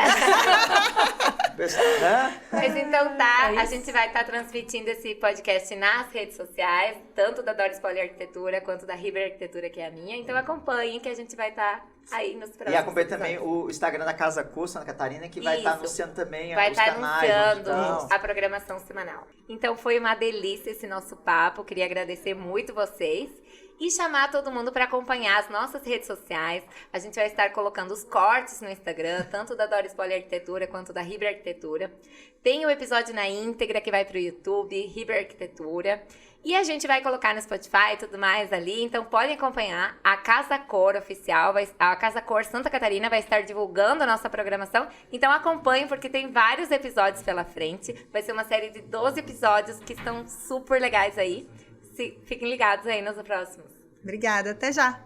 Né? Mas então a gente vai estar transmitindo esse podcast nas redes sociais, tanto da Doris Poliarquitetura quanto da Riber Arquitetura, que é a minha. Então acompanhem que a gente vai estar aí nos próximos. E acompanhe também o Instagram da Casa Cor, Santa Catarina, que vai estar anunciando também vai os canais. Vai estar anunciando a programação semanal. Então foi uma delícia esse nosso papo. Queria agradecer muito vocês. E chamar todo mundo para acompanhar as nossas redes sociais. A gente vai estar colocando os cortes no Instagram, tanto da Doris Poliarquitetura quanto da Riber Arquitetura. Tem o episódio na íntegra que vai para o YouTube, Riber Arquitetura. E a gente vai colocar no Spotify e tudo mais ali. Então podem acompanhar. A Casa Cor oficial, a Casa Cor Santa Catarina vai estar divulgando a nossa programação. Então acompanhem, porque tem vários episódios pela frente. Vai ser uma série de 12 episódios que estão super legais aí. Fiquem ligados aí nos próximos. Obrigada, até já.